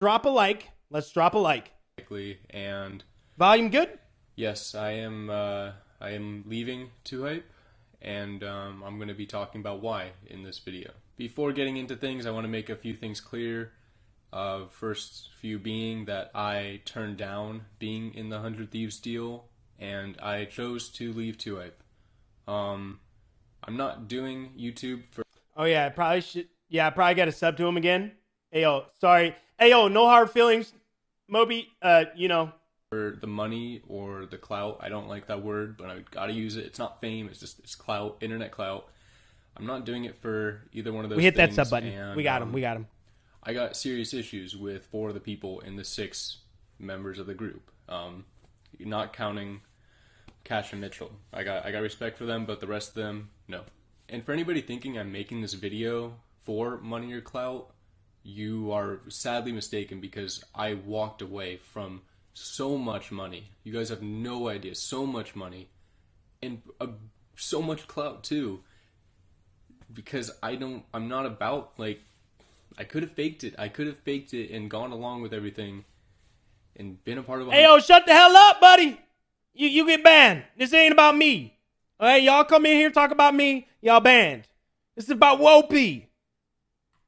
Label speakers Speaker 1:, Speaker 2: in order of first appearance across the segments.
Speaker 1: Drop a like. Let's drop a like.
Speaker 2: And
Speaker 1: Volume good?
Speaker 2: yes, I am leaving Too Hype, and I'm going to be talking about why in this video. Before getting into things, I want to make a few things clear. First few being that I turned down being in the 100 Thieves deal, and I chose to leave Too Hype. I'm not doing YouTube for.
Speaker 1: Oh yeah, I probably should. Yeah, I probably got to sub to him again. Hey yo, sorry. Hey yo, no hard feelings, Mopi.
Speaker 2: For the money or the clout. I don't like that word, but I gotta use it. It's not fame. It's clout, internet clout. I'm not doing it for either one of those.
Speaker 1: We hit
Speaker 2: things,
Speaker 1: that sub button.
Speaker 2: And,
Speaker 1: we got him. We got him.
Speaker 2: I got serious issues with 4 of the people in the 6 members of the group. Not counting Cash and Mitchell. I got respect for them, but the rest of them, no. And for anybody thinking I'm making this video for money or clout, you are sadly mistaken, because I walked away from so much money. You guys have no idea. So much money. And so much clout too. Because I'm not about, like, I could have faked it. I could have faked it and gone along with everything and been a part of.
Speaker 1: Hey yo, shut the hell up, buddy. You get banned. This ain't about me. All right, y'all come in here talk about me. Y'all banned. This is about Mopi.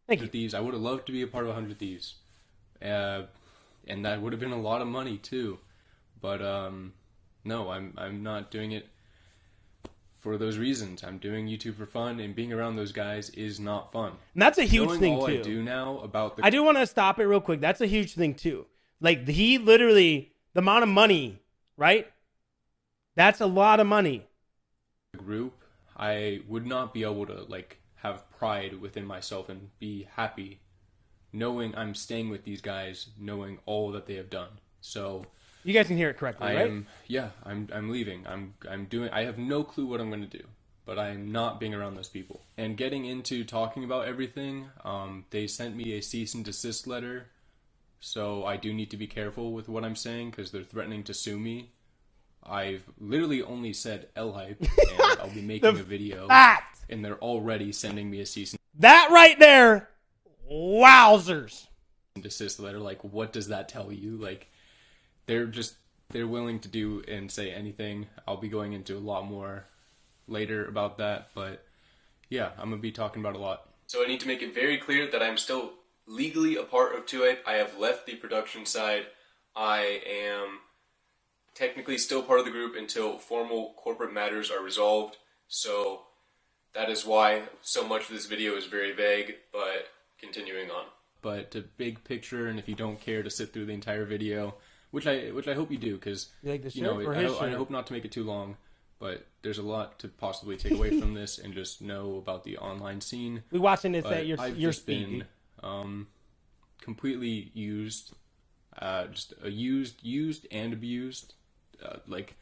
Speaker 1: Thank you.
Speaker 2: Thieves. I would have loved to be a part of 100 Thieves, and that would have been a lot of money too. But no, I'm not doing it for those reasons. I'm doing YouTube for fun, and being around those guys is not fun.
Speaker 1: And that's a huge
Speaker 2: Knowing
Speaker 1: thing
Speaker 2: all
Speaker 1: too.
Speaker 2: I do now about the.
Speaker 1: I do want to stop it real quick. That's a huge thing too. Like, he literally, the amount of money, right? That's a lot of money.
Speaker 2: Group, I would not be able to, like, have pride within myself and be happy knowing I'm staying with these guys, knowing all that they have done. So
Speaker 1: you guys can hear it correctly, right?
Speaker 2: I'm leaving. I have no clue what I'm going to do, but I am not being around those people. And getting into talking about everything, they sent me a cease and desist letter, so I do need to be careful with what I'm saying, because they're threatening to sue me. I've literally only said L-Hype, and I'll be making a video, and they're already sending me a cease and
Speaker 1: that right there, wowzers.
Speaker 2: desist letter. Like, what does that tell you? Like, they're willing to do and say anything. I'll be going into a lot more later about that, but yeah, I'm gonna be talking about a lot. So I need to make it very clear that I'm still legally a part of 2Hype. I have left the production side. I am technically still part of the group until formal corporate matters are resolved. So that is why so much of this video is very vague, but continuing on. But to big picture, and if you don't care to sit through the entire video, which I hope you do, because
Speaker 1: like
Speaker 2: I hope not to make it too long, but there's a lot to possibly take away from this and just know about the online scene.
Speaker 1: We watching this
Speaker 2: but
Speaker 1: at your
Speaker 2: I've
Speaker 1: your
Speaker 2: just
Speaker 1: speed.
Speaker 2: been completely used, used and abused, like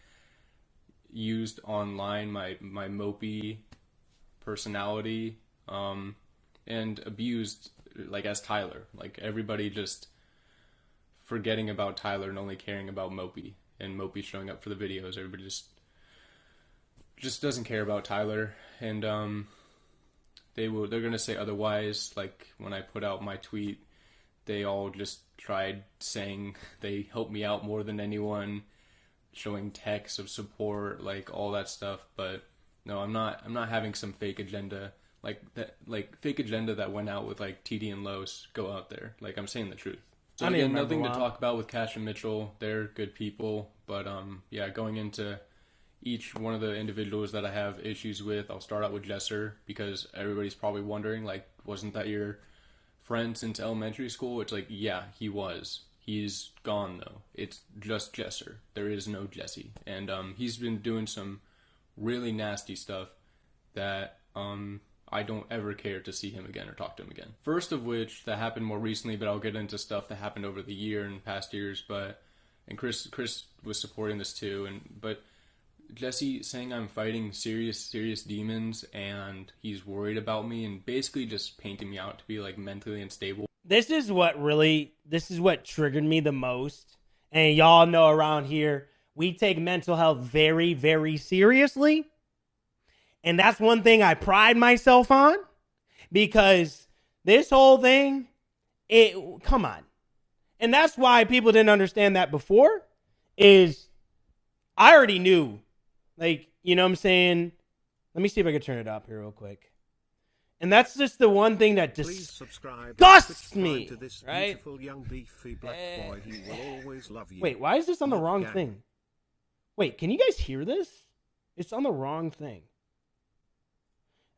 Speaker 2: used online, my Mopi personality, and abused, like, as Tyler. Like, everybody just forgetting about Tyler and only caring about Mopi, and Mopi showing up for the videos. Everybody just doesn't care about Tyler, and they're gonna say otherwise. Like, when I put out my tweet, they all just tried saying they helped me out more than anyone, showing texts of support, like all that stuff. But no, I'm not having some fake agenda, like fake agenda that went out with, like, TD and Los go out there. Like, I'm saying the truth. So again, nothing to talk about with Cash and Mitchell. They're good people, but yeah, going into each one of the individuals that I have issues with, I'll start out with Jesser, because everybody's probably wondering, like, wasn't that your friend since elementary school? It's like, yeah, he was. He's gone, though. It's just Jesser. There is no Jesse. And he's been doing some really nasty stuff that I don't ever care to see him again or talk to him again. First of which, that happened more recently, but I'll get into stuff that happened over the year and past years. And Chris was supporting this too. But Jesse saying I'm fighting serious demons and he's worried about me, and basically just painting me out to be, like, mentally unstable.
Speaker 1: This is what triggered me the most. And y'all know around here, we take mental health very, very seriously. And that's one thing I pride myself on, because this whole thing, come on. And that's why people didn't understand that before. Is I already knew, like, you know what I'm saying? Let me see if I can turn it up here real quick. And that's just the one thing that disgusts me,
Speaker 3: to this
Speaker 1: right?
Speaker 3: beautiful young beefy black boy. He will always love you.
Speaker 1: Wait, why is this on the wrong
Speaker 3: Gang.
Speaker 1: thing? Wait, can you guys hear this? It's on the wrong thing.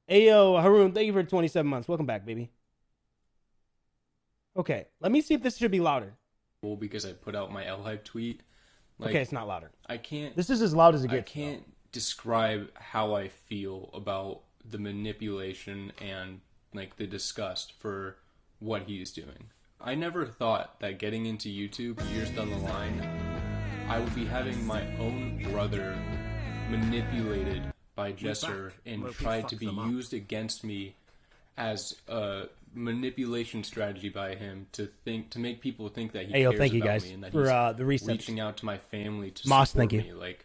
Speaker 1: Ayo, Haroon, thank you for 27 months. Welcome back, baby. Okay, let me see if this should be louder.
Speaker 2: Because I put out my L hype tweet.
Speaker 1: Like, okay, it's not louder.
Speaker 2: I can't.
Speaker 1: This is as loud as it gets.
Speaker 2: I can't describe how I feel about the manipulation and like the disgust for what he's doing. I never thought that getting into YouTube years down the line, I would be having my own brother manipulated by Jesser and tried to be used against me as a manipulation strategy by him to make people think that he cares
Speaker 1: thank you
Speaker 2: about
Speaker 1: guys
Speaker 2: me and that
Speaker 1: for
Speaker 2: he's
Speaker 1: the resets.
Speaker 2: reaching out to my family to
Speaker 1: Moss,
Speaker 2: support
Speaker 1: thank you.
Speaker 2: me. Like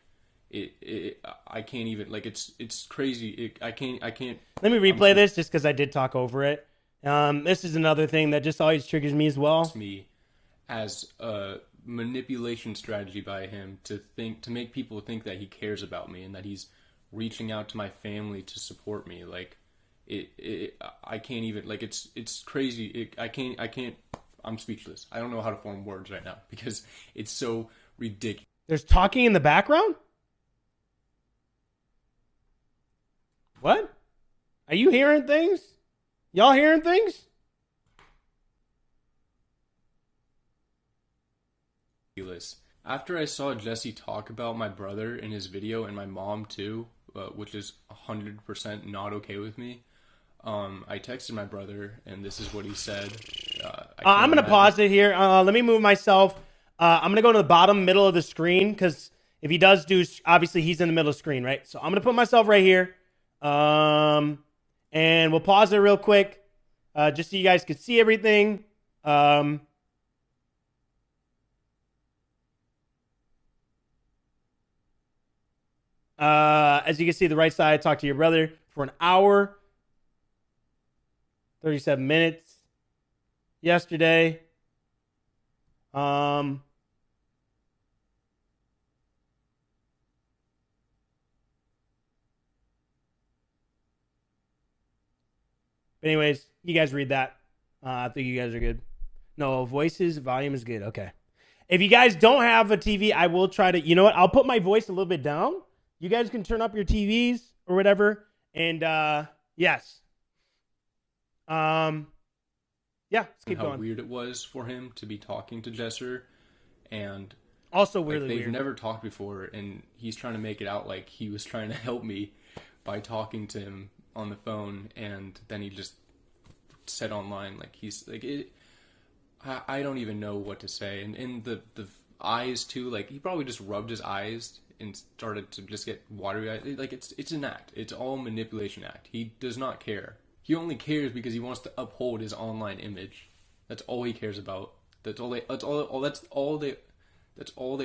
Speaker 2: I can't even, like, it's crazy. I can't.
Speaker 1: Let me replay this just because I did talk over it. This is another thing that just always triggers me as well.
Speaker 2: Me as a manipulation strategy by him to make people think that he cares about me and that he's reaching out to my family to support me. Like I can't even, like, it's crazy. I can't. I'm speechless. I don't know how to form words right now because it's so ridiculous.
Speaker 1: There's talking in the background? What? Are you hearing things? Y'all hearing things?
Speaker 2: After I saw Jesse talk about my brother in his video and my mom too, which is 100% not okay with me, I texted my brother and this is what he said. I'm
Speaker 1: going to pause it here. Let me move myself. I'm going to go to the bottom middle of the screen because if he does do, obviously he's in the middle of the screen, right? So I'm going to put myself right here. And we'll pause it real quick just so you guys can see everything. As you can see, the right side, talk to your brother for an hour, 37 minutes yesterday. Anyways, you guys read that. I think you guys are good. No, voices, volume is good. Okay. If you guys don't have a TV, I will try to, you know what? I'll put my voice a little bit down. You guys can turn up your TVs or whatever. And yes. Yeah, let's keep going.
Speaker 2: How weird it was for him to be talking to Jesser. And
Speaker 1: also really
Speaker 2: they've
Speaker 1: weird.
Speaker 2: Never talked before, and he's trying to make it out like he was trying to help me by talking to him on the phone, and then he just said online like he's like it. I don't even know what to say, and in the eyes too, like he probably just rubbed his eyes and started to just get watery eyes. Like it's an act. It's all a manipulation act. He does not care. He only cares because he wants to uphold his online image. That's all he cares about. That's all they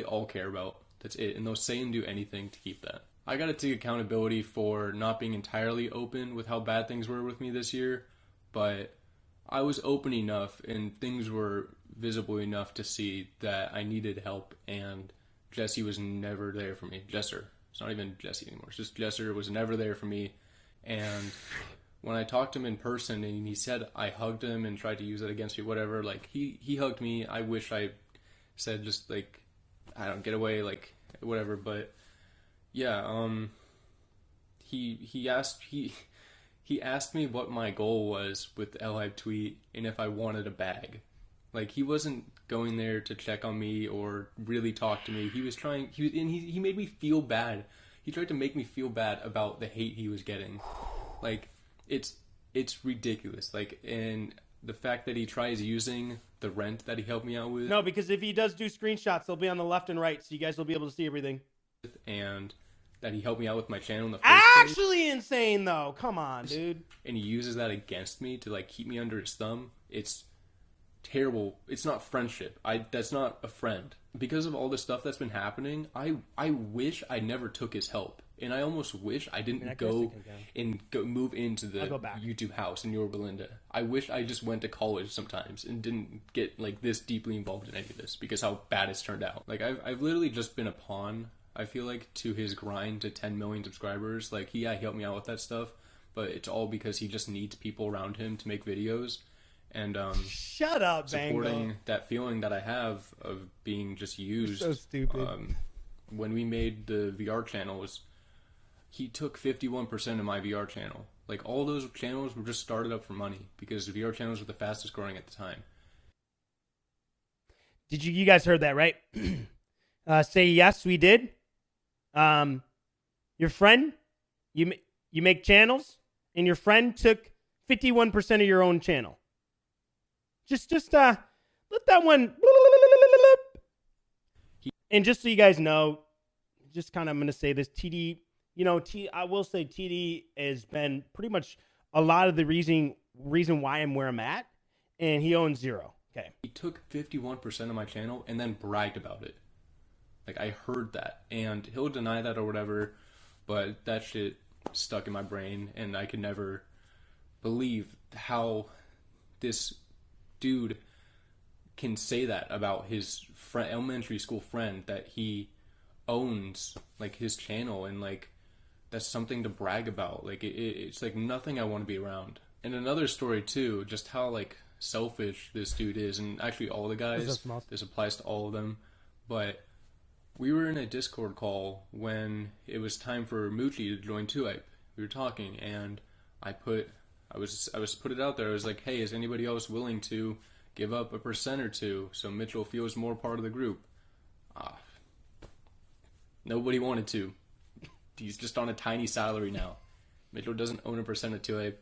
Speaker 2: all care about. That's it. And they'll say and do anything to keep that. I gotta take accountability for not being entirely open with how bad things were with me this year, but I was open enough and things were visible enough to see that I needed help, and Jesse was never there for me. Jesser. It's not even Jesse anymore. It's just Jesser was never there for me. And when I talked to him in person and he said I hugged him and tried to use it against me, whatever, like he hugged me. I wish I said just like, I don't get away, like whatever, but yeah, he asked me what my goal was with the L-Hype tweet and if I wanted a bag. Like, he wasn't going there to check on me or really talk to me. He made me feel bad. He tried to make me feel bad about the hate he was getting. Like, it's ridiculous. Like, and the fact that he tries using the rent that he helped me out with.
Speaker 1: No, because if he does do screenshots, they'll be on the left and right, so you guys will be able to see everything.
Speaker 2: And that he helped me out with my channel in the first place.
Speaker 1: Actually insane, though. Come on, dude.
Speaker 2: And he uses that against me to, like, keep me under his thumb. It's terrible. It's not friendship. That's not a friend. Because of all the stuff that's been happening, I wish I never took his help. And I almost wish I didn't
Speaker 1: I guess
Speaker 2: go
Speaker 1: it can count.
Speaker 2: and move into the
Speaker 1: I'll go back.
Speaker 2: YouTube house in Yorba Linda. I wish I just went to college sometimes and didn't get like this deeply involved in any of this because how bad it's turned out. Like I've literally just been a pawn, I feel like, to his grind to 10 million subscribers. Like he helped me out with that stuff, but it's all because he just needs people around him to make videos. And
Speaker 1: Shut up,
Speaker 2: supporting
Speaker 1: Bango.
Speaker 2: that feeling that I have of being just used.
Speaker 1: So stupid.
Speaker 2: When we made the VR channels, he took 51% of my VR channel. Like all those channels were just started up for money because the VR channels were the fastest growing at the time.
Speaker 1: Did you guys heard that, right? Say yes, we did. Your friend, you make channels, and your friend took 51% of your own channel. Just let that one. And just so you guys know, just kind of I'm going to say this, TD, I will say TD has been pretty much a lot of the reason why I'm where I'm at, and he owns 0. Okay.
Speaker 2: He took 51% of my channel and then bragged about it. Like I heard that, and he'll deny that or whatever, but that shit stuck in my brain, and I could never believe how this dude can say that about his elementary school friend that he owns, like his channel, and like that's something to brag about. Like it's like nothing I want to be around. And another story too, just how like selfish this dude is, and actually all the guys, this applies to all of them, but we were in a Discord call when it was time for Moochie to join 2Ape. We were talking, and I was put it out there. I was like, hey, is anybody else willing to give up a % or two so Mitchell feels more part of the group? Nobody wanted to. He's just on a tiny salary now. Mitchell doesn't own a % of 2Ape.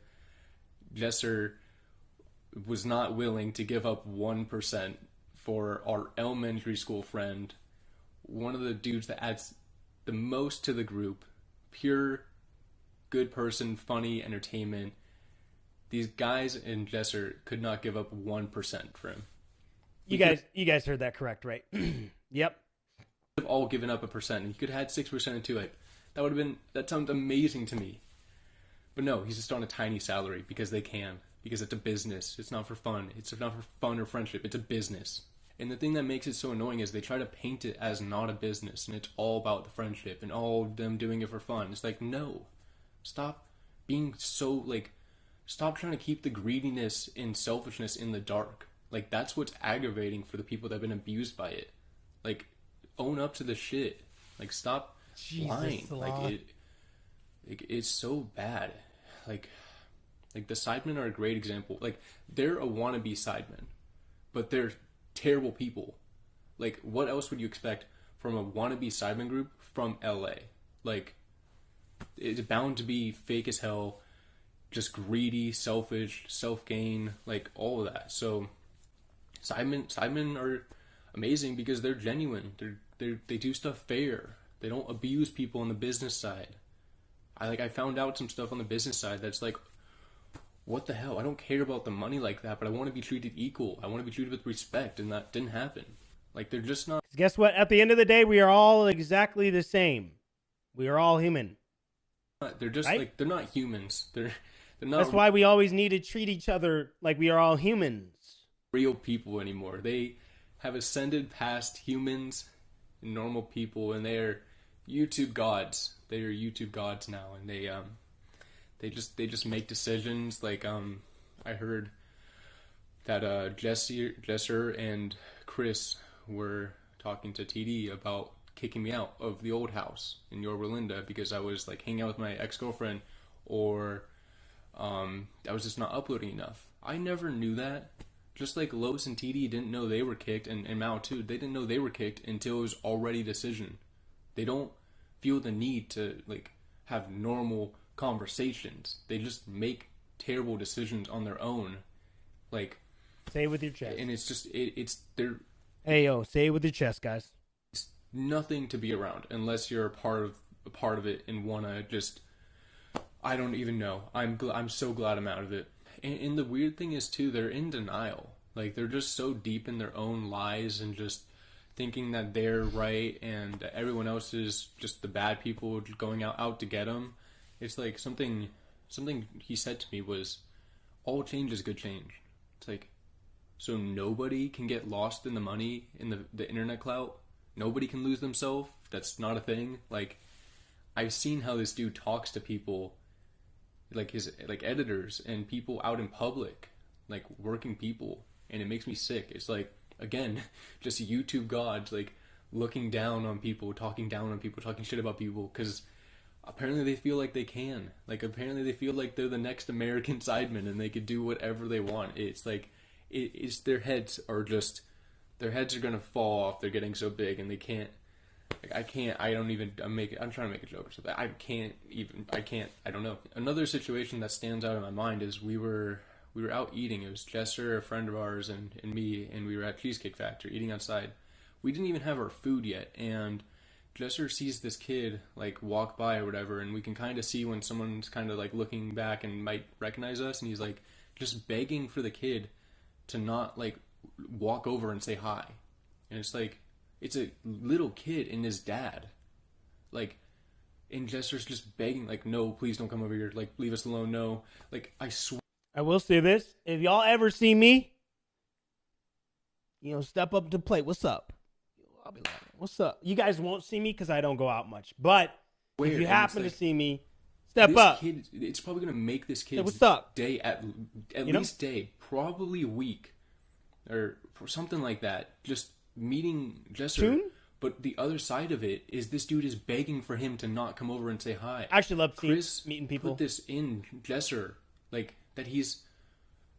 Speaker 2: Jesser was not willing to give up 1% for our elementary school friend, one of the dudes that adds the most to the group, pure good person, funny, entertainment. These guys in Jesser could not give up 1% for him.
Speaker 1: You guys heard that correct, right? Yep.
Speaker 2: Have all given up a percent, and he could have had 6% in 2Ape. That sounds amazing to me. But no, he's just on a tiny salary because they can. Because it's a business. It's not for fun. It's not for fun or friendship. It's a business. And the thing that makes it so annoying is they try to paint it as not a business, and it's all about the friendship and all of them doing it for fun. It's like, no. Stop being so, like, stop trying to keep the greediness and selfishness in the dark. Like, that's what's aggravating for the people that have been abused by it. Like, own up to the shit. Like, stop lying. Like, it's so bad. Like the Sidemen are a great example. Like, they're a wannabe Sidemen, but they're terrible people. Like, what else would you expect from a wannabe Sidemen group from LA? Like, it's bound to be fake as hell, just greedy, selfish, self-gain, like, all of that. So, Sidemen are amazing because they're genuine. They do stuff fair. They don't abuse people on the business side. I found out some stuff on the business side that's like, what the hell? I don't care about the money like that, but I want to be treated equal. I want to be treated with respect, and that didn't happen. Like, they're just not...
Speaker 1: Guess what? At the end of the day, we are all exactly the same. We are all human.
Speaker 2: They're just, right? Like, they're not humans. They're not...
Speaker 1: That's why we always need to treat each other like we are all humans.
Speaker 2: Real people anymore. They have ascended past humans and normal people, and they are YouTube gods. They are YouTube gods now, and they just make decisions. Like, I heard that Jesser and Chris were talking to TD about kicking me out of the old house in Yorba Linda because I was like hanging out with my ex-girlfriend, or I was just not uploading enough. I never knew that. Just like Lois and TD didn't know they were kicked, and Mao too, they didn't know they were kicked until it was already a decision. They don't feel the need to like have normal conversations. They just make terrible decisions on their own. Like,
Speaker 1: say it with your chest.
Speaker 2: And it's just it's they're
Speaker 1: hey yo, say it with your chest, guys.
Speaker 2: It's nothing to be around unless you're a part of it and wanna just, I don't even know. I'm so glad I'm out of it. And the weird thing is too, they're in denial. Like, they're just so deep in their own lies and just thinking that they're right and that everyone else is just the bad people going out to get them. It's like something he said to me was, all change is good change. It's like, so nobody can get lost in the money in the internet clout. Nobody can lose themselves. That's not a thing. Like, I've seen how this dude talks to people, like his like editors and people out in public, like working people, and it makes me sick. It's like, again, just YouTube gods like looking down on people, talking down on people, talking shit about people because apparently they feel like they can. Like, apparently they feel like they're the next American Sidemen and they could do whatever they want. It's like, it's their heads are gonna fall off. They're getting so big and they can't. Like, I'm trying to make a joke or something. I don't know. Another situation that stands out in my mind is we were out eating. It was Jesser, a friend of ours, and me, and we were at Cheesecake Factory eating outside. We didn't even have our food yet, and Jesser sees this kid like walk by or whatever, and we can kind of see when someone's kind of like looking back and might recognize us, and he's like just begging for the kid to not like walk over and say hi. And it's like, it's a little kid and his dad, like, and Jesser's just begging like, no, please don't come over here, like, leave us alone, no. Like, I swear.
Speaker 1: I will say this: if y'all ever see me, step up to the plate. What's up? I'll be like, what's up? You guys won't see me because I don't go out much. But if you happen to see me, step up.
Speaker 2: Kid, it's probably going to make this kid's
Speaker 1: what's up?
Speaker 2: Day at least day, probably a week or something like that. Just meeting Jesser.
Speaker 1: June?
Speaker 2: But the other side of it is this dude is begging for him to not come over and say hi.
Speaker 1: I actually love
Speaker 2: Chris
Speaker 1: meeting people.
Speaker 2: Put this in Jesser, like, that he's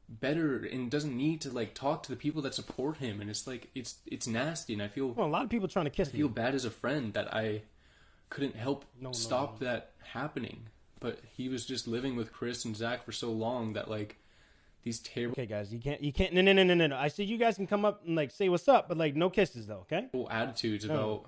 Speaker 2: better and doesn't need to like talk to the people that support him, and it's like it's nasty, and I feel
Speaker 1: a lot of people trying to kiss me.
Speaker 2: I feel bad as a friend that I couldn't help stop that happening, but he was just living with Chris and Zach for so long that like these terrible.
Speaker 1: Okay, guys, you can't. No. I said you guys can come up and like say what's up, but like no kisses though. Okay.
Speaker 2: Attitudes about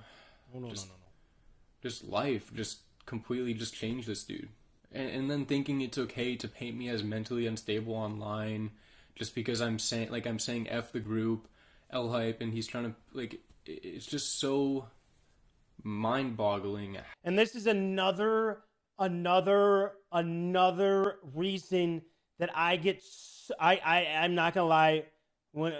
Speaker 2: just life, just completely just changed this dude. And then thinking it's okay to paint me as mentally unstable online just because I'm saying F the group, L hype, and he's trying to, like, it's just so mind-boggling.
Speaker 1: And this is another reason that I get, I'm not gonna lie, when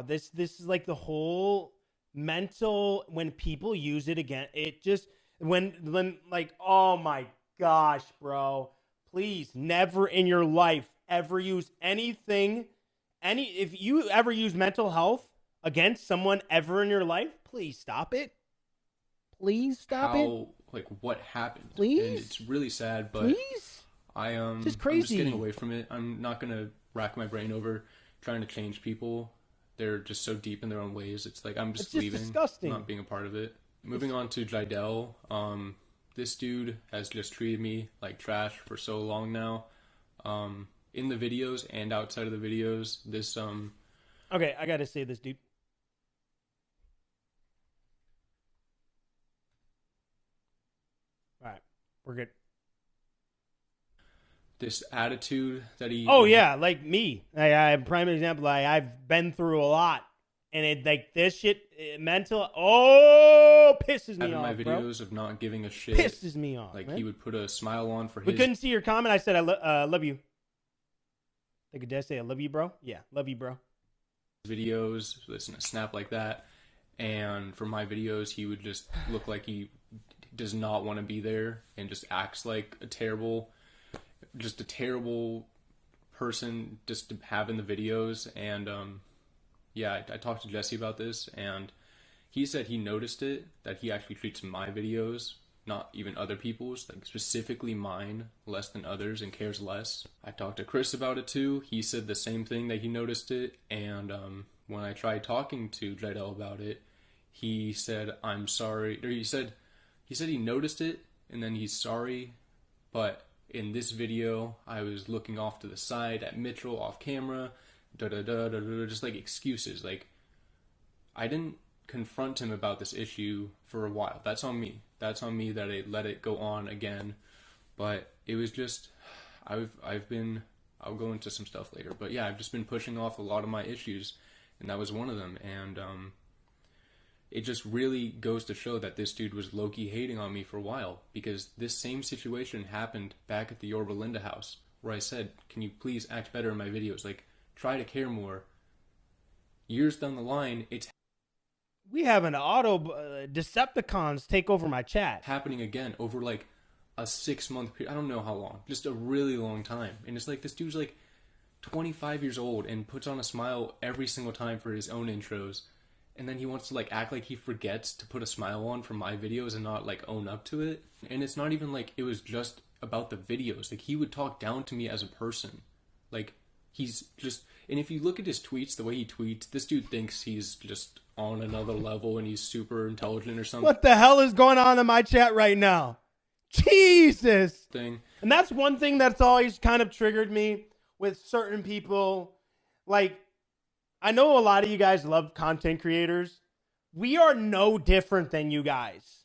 Speaker 1: this is like the whole mental, when people use it again, it just, when like, oh my gosh, bro, please never in your life ever use anything, if you ever use mental health against someone ever in your life, please stop it. Please stop it.
Speaker 2: Like, what happened?
Speaker 1: Please?
Speaker 2: And it's really sad, but
Speaker 1: please?
Speaker 2: I'm just getting away from it. I'm not gonna rack my brain over trying to change people. They're just so deep in their own ways. It's like, I'm just leaving,
Speaker 1: disgusting.
Speaker 2: Not being a part of it. Moving on to Jidel, this dude has just treated me like trash for so long now. In the videos and outside of the videos, this
Speaker 1: Okay, I gotta say this, dude. Alright, we're good.
Speaker 2: This attitude that he...
Speaker 1: Oh yeah, like me. I prime example, I've been through a lot. And it, like, this shit, mental, pisses me off,
Speaker 2: my videos
Speaker 1: bro.
Speaker 2: Of not giving a shit.
Speaker 1: Pisses me off,
Speaker 2: like,
Speaker 1: man.
Speaker 2: he would put a smile on for his...
Speaker 1: We couldn't see your comment. I said, I love you. Like, did I say I love you, bro? Yeah, love you, bro.
Speaker 2: Videos, listen, a snap like that. And for my videos, he would just look like he does not want to be there and just acts like a terrible person just to have in the videos. And, yeah, I talked to Jesse about this, and he said he noticed it, that he actually treats my videos, not even other people's, like specifically mine, less than others and cares less. I talked to Chris about it too. He said the same thing, that he noticed it, and when I tried talking to Jidel about it, he said, I'm sorry, or he said he noticed it, and then he's sorry, but in this video, I was looking off to the side at Mitchell off camera, just like excuses. Like, I didn't confront him about this issue for a while. That's on me. That's on me that I let it go on again. But it was just, I'll go into some stuff later. But yeah, I've just been pushing off a lot of my issues, and that was one of them. And it just really goes to show that this dude was low-key hating on me for a while, because this same situation happened back at the Yorba Linda house, where I said, can you please act better in my videos? Like, try to care more. Years down the line, it's
Speaker 1: We have an Decepticons take over my chat.
Speaker 2: happening again over like a 6-month period. I don't know how long, just a really long time. And it's like, this dude's like 25 years old and puts on a smile every single time for his own intros. And then he wants to like act like he forgets to put a smile on for my videos and not like own up to it. And it's not even like it was just about the videos. Like, he would talk down to me as a person. Like, he's just, and if you look at his tweets, the way he tweets, this dude thinks he's just on another level and he's super intelligent or something.
Speaker 1: What the hell is going on in my chat right now? Jesus.
Speaker 2: Thing.
Speaker 1: And that's one thing that's always kind of triggered me with certain people. Like, I know a lot of you guys love content creators. We are no different than you guys.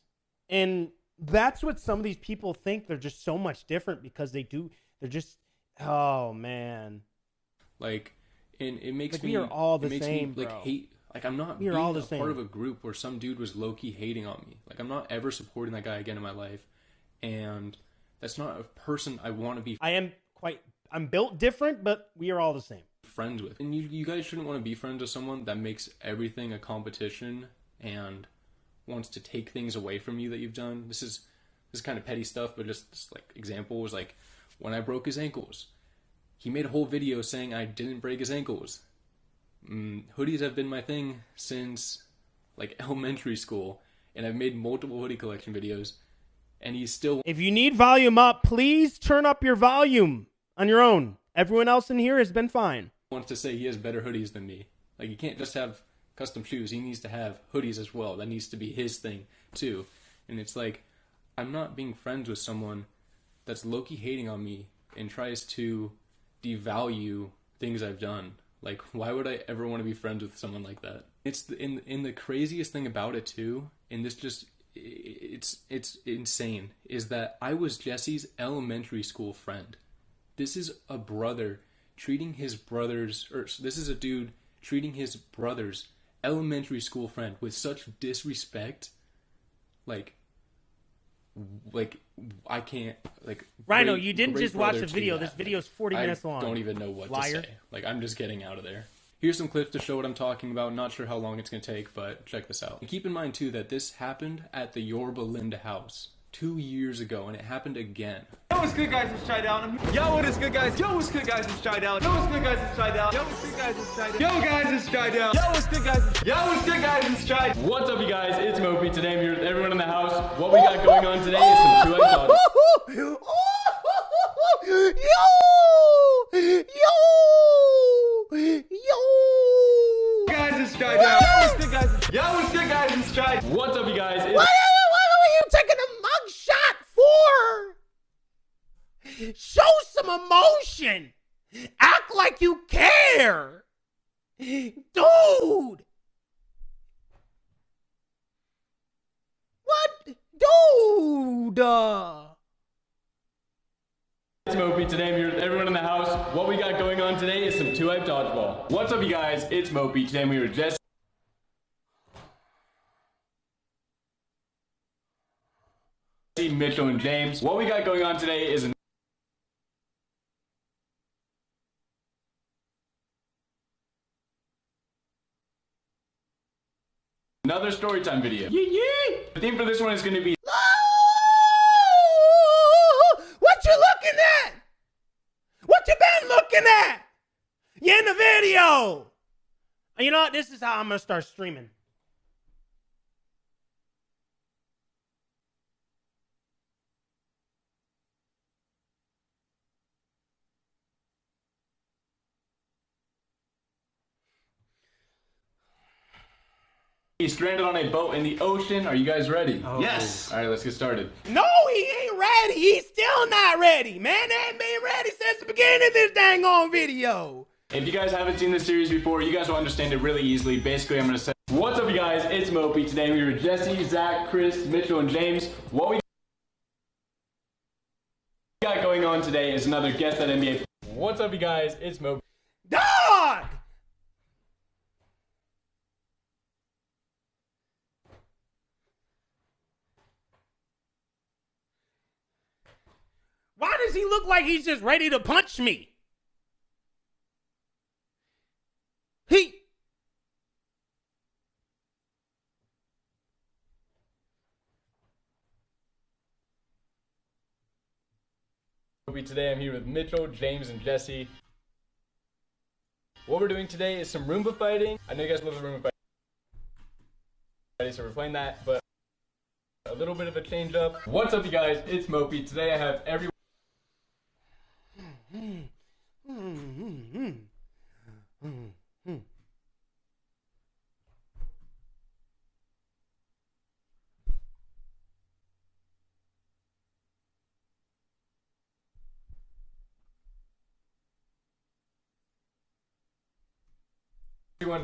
Speaker 1: And that's what some of these people think. They're just so much different because they're just, oh man.
Speaker 2: Like, and it makes
Speaker 1: like
Speaker 2: me,
Speaker 1: we are all the
Speaker 2: it makes
Speaker 1: same,
Speaker 2: me like
Speaker 1: bro.
Speaker 2: hate. Like, I'm not
Speaker 1: We are
Speaker 2: being
Speaker 1: all the
Speaker 2: a
Speaker 1: same.
Speaker 2: part of a group where some dude was low-key hating on me. Like, I'm not ever supporting that guy again in my life. And that's not a person I want to be
Speaker 1: I'm built different, but we are all the same.
Speaker 2: friends with. And you guys shouldn't want to be friends with someone that makes everything a competition and wants to take things away from you that you've done. This is kind of petty stuff, but just like example was like when I broke his ankles. He made a whole video saying I didn't break his ankles. Hoodies have been my thing since like elementary school, and I've made multiple hoodie collection videos, and he's still...
Speaker 1: If you need volume up, please turn up your volume on your own. Everyone else in here has been fine.
Speaker 2: Wants to say he has better hoodies than me. Like, he can't just have custom shoes. He needs to have hoodies as well. That needs to be his thing too. And it's like, I'm not being friends with someone that's low-key hating on me and tries to devalue things I've done. Like, why would I ever want to be friends with someone like that? It's the craziest thing about it too, and this just, it's insane, is that I was Jesse's elementary school friend. This is a brother treating his brother's, or this is a dude treating his brother's elementary school friend with such disrespect. Like I can't, like...
Speaker 1: Rhino, you didn't just watch the
Speaker 2: brother
Speaker 1: video.
Speaker 2: to
Speaker 1: This
Speaker 2: that.
Speaker 1: video is 40 minutes long.
Speaker 2: I don't even know what
Speaker 1: Liar.
Speaker 2: to say. Like, I'm just getting out of there. Here's some clips to show what I'm talking about. Not sure how long it's going to take, but check this out. And keep in mind, too, that this happened at the Yorba Linda house 2 years ago, and it happened again.
Speaker 4: Yo, what's good, guys? It's Shy Down. Yo, what is good, guys? Yo, what's good, guys? It's Shy Down. Yo, what's good, guys? It's Shy Down. Yo, what's good, guys? It's Shy Down. Yo, guys, it's Shy Down. Yo, what's good, guys? Yo, what's good, guys? It's Shy.
Speaker 5: What's up, you guys? It's Mopi. Today I'm here with everyone in the house. What we got going on today is some two-edged thoughts.
Speaker 4: Guys, it's Shy Down. Yo, what's good, guys? Yo, what's good, guys? It's Shy.
Speaker 5: What's up, you guys?
Speaker 1: What are you taking a mugshot for? Show some emotion. Act like you care. Dude. What? Dude.
Speaker 5: It's Mopi. Today I'm here with everyone in the house. What we got going on today is some two-edged dodgeball. What's up, you guys? It's Mopi. Today I'm here with Jesse, Mitchell, and James. What we got going on today is another storytime video. The theme for this one is going to be
Speaker 1: What you looking at? What you been looking at? You in the video. And you know what? This is how I'm going to start streaming.
Speaker 5: he's stranded on a boat in the ocean. Are you guys ready?
Speaker 4: Yes.
Speaker 5: All right, let's get started.
Speaker 1: No, he ain't ready. He's still not ready. Man, they ain't been ready since the beginning of this dang on video.
Speaker 5: If you guys haven't seen this series before, you guys will understand it really easily. Basically, I'm going to say, what's up, you guys? It's Mopi. Today I'm here with Jesse, Zach, Chris, Mitchell, and James. What we got going on today is another Guess That NBA. What's up, you guys? It's Mopi.
Speaker 1: Dog! does he look like he's just ready to punch me?
Speaker 5: Today I'm here with Mitchell, James, and Jesse. What we're doing today is some Roomba fighting. I know you guys love the Roomba fighting, so we're playing that, but a little bit of a change up. What's up, you guys? It's Mopi. Today I have everyone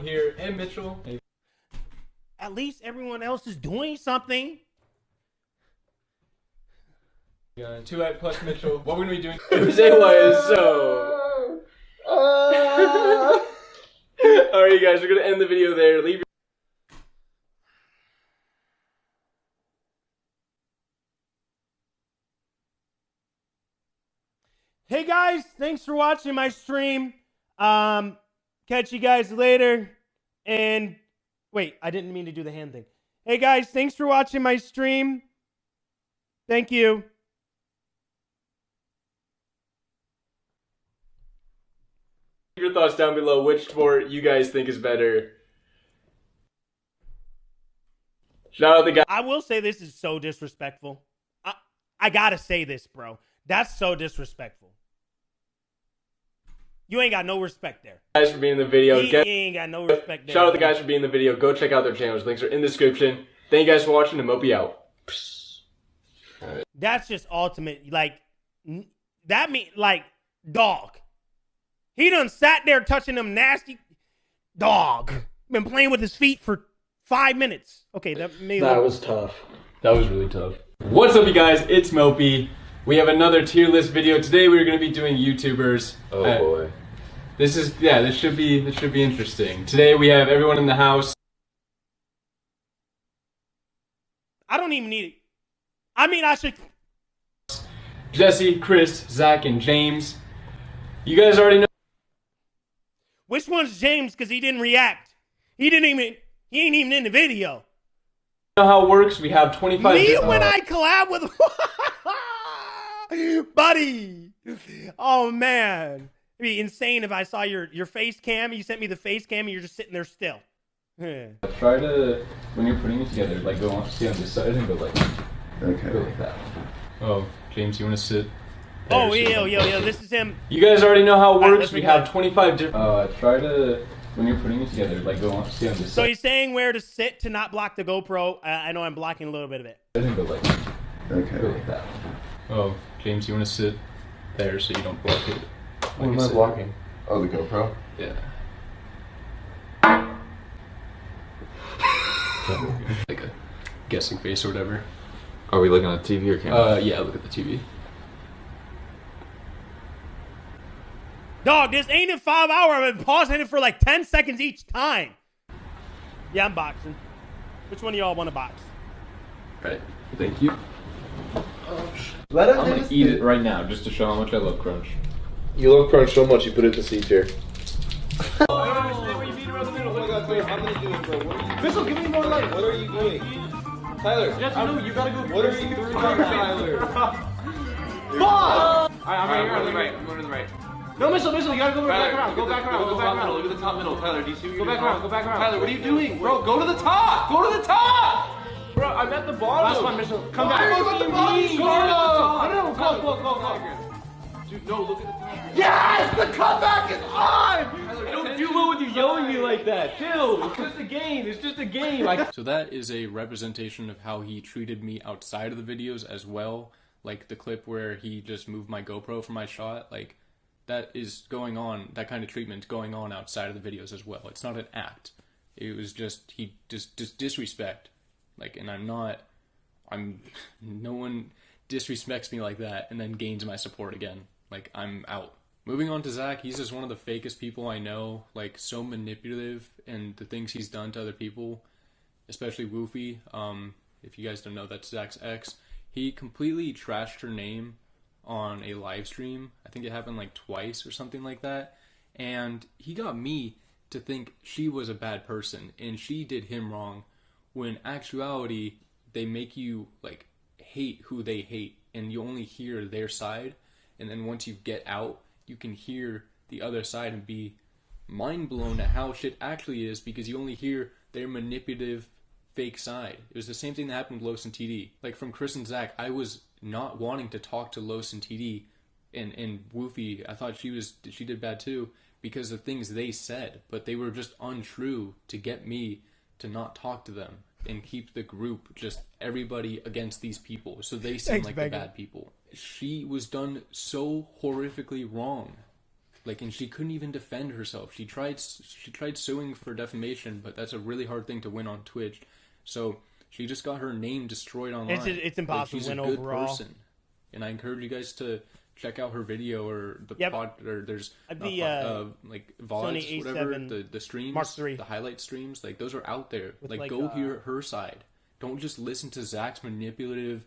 Speaker 5: here and Mitchell.
Speaker 1: At least everyone else is doing something.
Speaker 5: 2 plus Mitchell. What we're gonna be doing? Say was so. Alright, you guys, we're gonna end the video there. Leave.
Speaker 1: Hey guys, thanks for watching my stream. Catch you guys later. And wait, I didn't mean to do the hand thing. Hey guys, thanks for watching my stream. Thank you.
Speaker 5: Your thoughts down below. Which sport you guys think is better? Shout out the guy.
Speaker 1: I will say this is so disrespectful. I gotta say this, bro. That's so disrespectful. You ain't got no respect there.
Speaker 5: Guys for being in the video.
Speaker 1: He ain't got no respect there.
Speaker 5: Shout out the guys for being in the video. Go check out their channels. Links are in the description. Thank you guys for watching, and Mopi out.
Speaker 1: That's just ultimate. Like, that mean, like, dog. He done sat there touching them nasty. Dog. Been playing with his feet for 5 minutes. Okay, that
Speaker 6: was tough.
Speaker 5: That was really tough. What's up, you guys? It's Mopi. We have another tier list video. Today we're going to be doing YouTubers.
Speaker 6: Oh boy.
Speaker 5: This should be interesting. Today we have everyone in the house.
Speaker 1: I don't even need it. I mean, I should.
Speaker 5: Jesse, Chris, Zach, and James. You guys already know.
Speaker 1: Which one's James? Because he didn't react. He ain't even in the video.
Speaker 5: You know how it works. We have 25.
Speaker 1: Me when I collab with buddy. Oh man. It'd be insane if I saw your face cam. You sent me the face cam and you're just sitting there still.
Speaker 5: Try to, when you're putting it together, like go on, stay on this side and go like,
Speaker 6: Okay.
Speaker 5: go like that. Oh, James, you want to sit?
Speaker 1: Oh, yo, this is him.
Speaker 5: You guys already know how it
Speaker 1: Alright,
Speaker 5: works.
Speaker 1: let's
Speaker 5: We
Speaker 1: go.
Speaker 5: have 25 different. Try to, when you're putting it together, like go on, stay on this
Speaker 1: So
Speaker 5: side.
Speaker 1: he's saying where to sit to not block the GoPro. I know I'm blocking a little bit of it.
Speaker 5: And go like,
Speaker 6: Okay.
Speaker 5: go like that. Oh, James, you want to sit there so you don't block it?
Speaker 6: What am I blocking? Oh, the GoPro?
Speaker 5: Yeah. Like a guessing face or whatever.
Speaker 6: Are we looking at TV or camera?
Speaker 5: Yeah, look at the TV.
Speaker 1: Dog, this ain't in 5 hours. I've been pausing it for like 10 seconds each time. Yeah, I'm boxing. Which one of y'all want to box?
Speaker 5: Right. Thank you.
Speaker 6: Let him
Speaker 5: I'm gonna eat it right now just to show how much I love Crunch.
Speaker 6: You love Crunch so much you put it to C tier.
Speaker 4: Mitchell, give me more light. What are you doing? Tyler. Yes, no, you gotta go. What are you doing, Tyler? Fuck! I'm going to the right. I'm going to the right. No, Mitchell, you gotta go back around. Go back around. Go back around. Look at the top middle. Tyler, do you see what you're doing? Go back around. Go back around. Tyler, what are you doing? Bro, go to the top. Go to the top. Bro, I'm at the bottom. Last one, Mitchell. Come back. Go to the bottom. Go. Dude, no, look at the top. Yes! The comeback is on! I don't do well with you yelling at me like that. Chill. It's just a game. It's just a game.
Speaker 2: So that is a representation of how he treated me outside of the videos as well. Like the clip where he just moved my GoPro for my shot. Like that is going on, that kind of treatment going on outside of the videos as well. It's not an act. It was just, he just disrespect. Like, and no one disrespects me like that and then gains my support again. Like, I'm out. Moving on to Zach, he's just one of the fakest people I know. Like, so manipulative, and the things he's done to other people, especially Woofy. If you guys don't know, that's Zach's ex. He completely trashed her name on a live stream. I think it happened like twice or something like that. And he got me to think she was a bad person and she did him wrong, when actuality they make you like hate who they hate, and you only hear their side. And then once you get out, you can hear the other side and be mind blown at how shit actually is, because you only hear their manipulative fake side. It was the same thing that happened with Los and TD. Like from Chris and Zach, I was not wanting to talk to Los and TD, and Woofy, I thought she did bad too, because of things they said, but they were just untrue to get me to not talk to them and keep the group just everybody against these people, so they seem like the bad people. She was done so horrifically wrong, like, and she couldn't even defend herself. She tried suing for defamation, but that's a really hard thing to win on Twitch. So she just got her name destroyed online.
Speaker 1: It's impossible to win overall. She's a good person,
Speaker 2: and I encourage you guys to check out her video or the pod, or there's like VODs, whatever, the streams,
Speaker 1: Mark III.
Speaker 2: the highlight streams, like those are out there. Like go hear her side. Don't just listen to Zach's manipulative,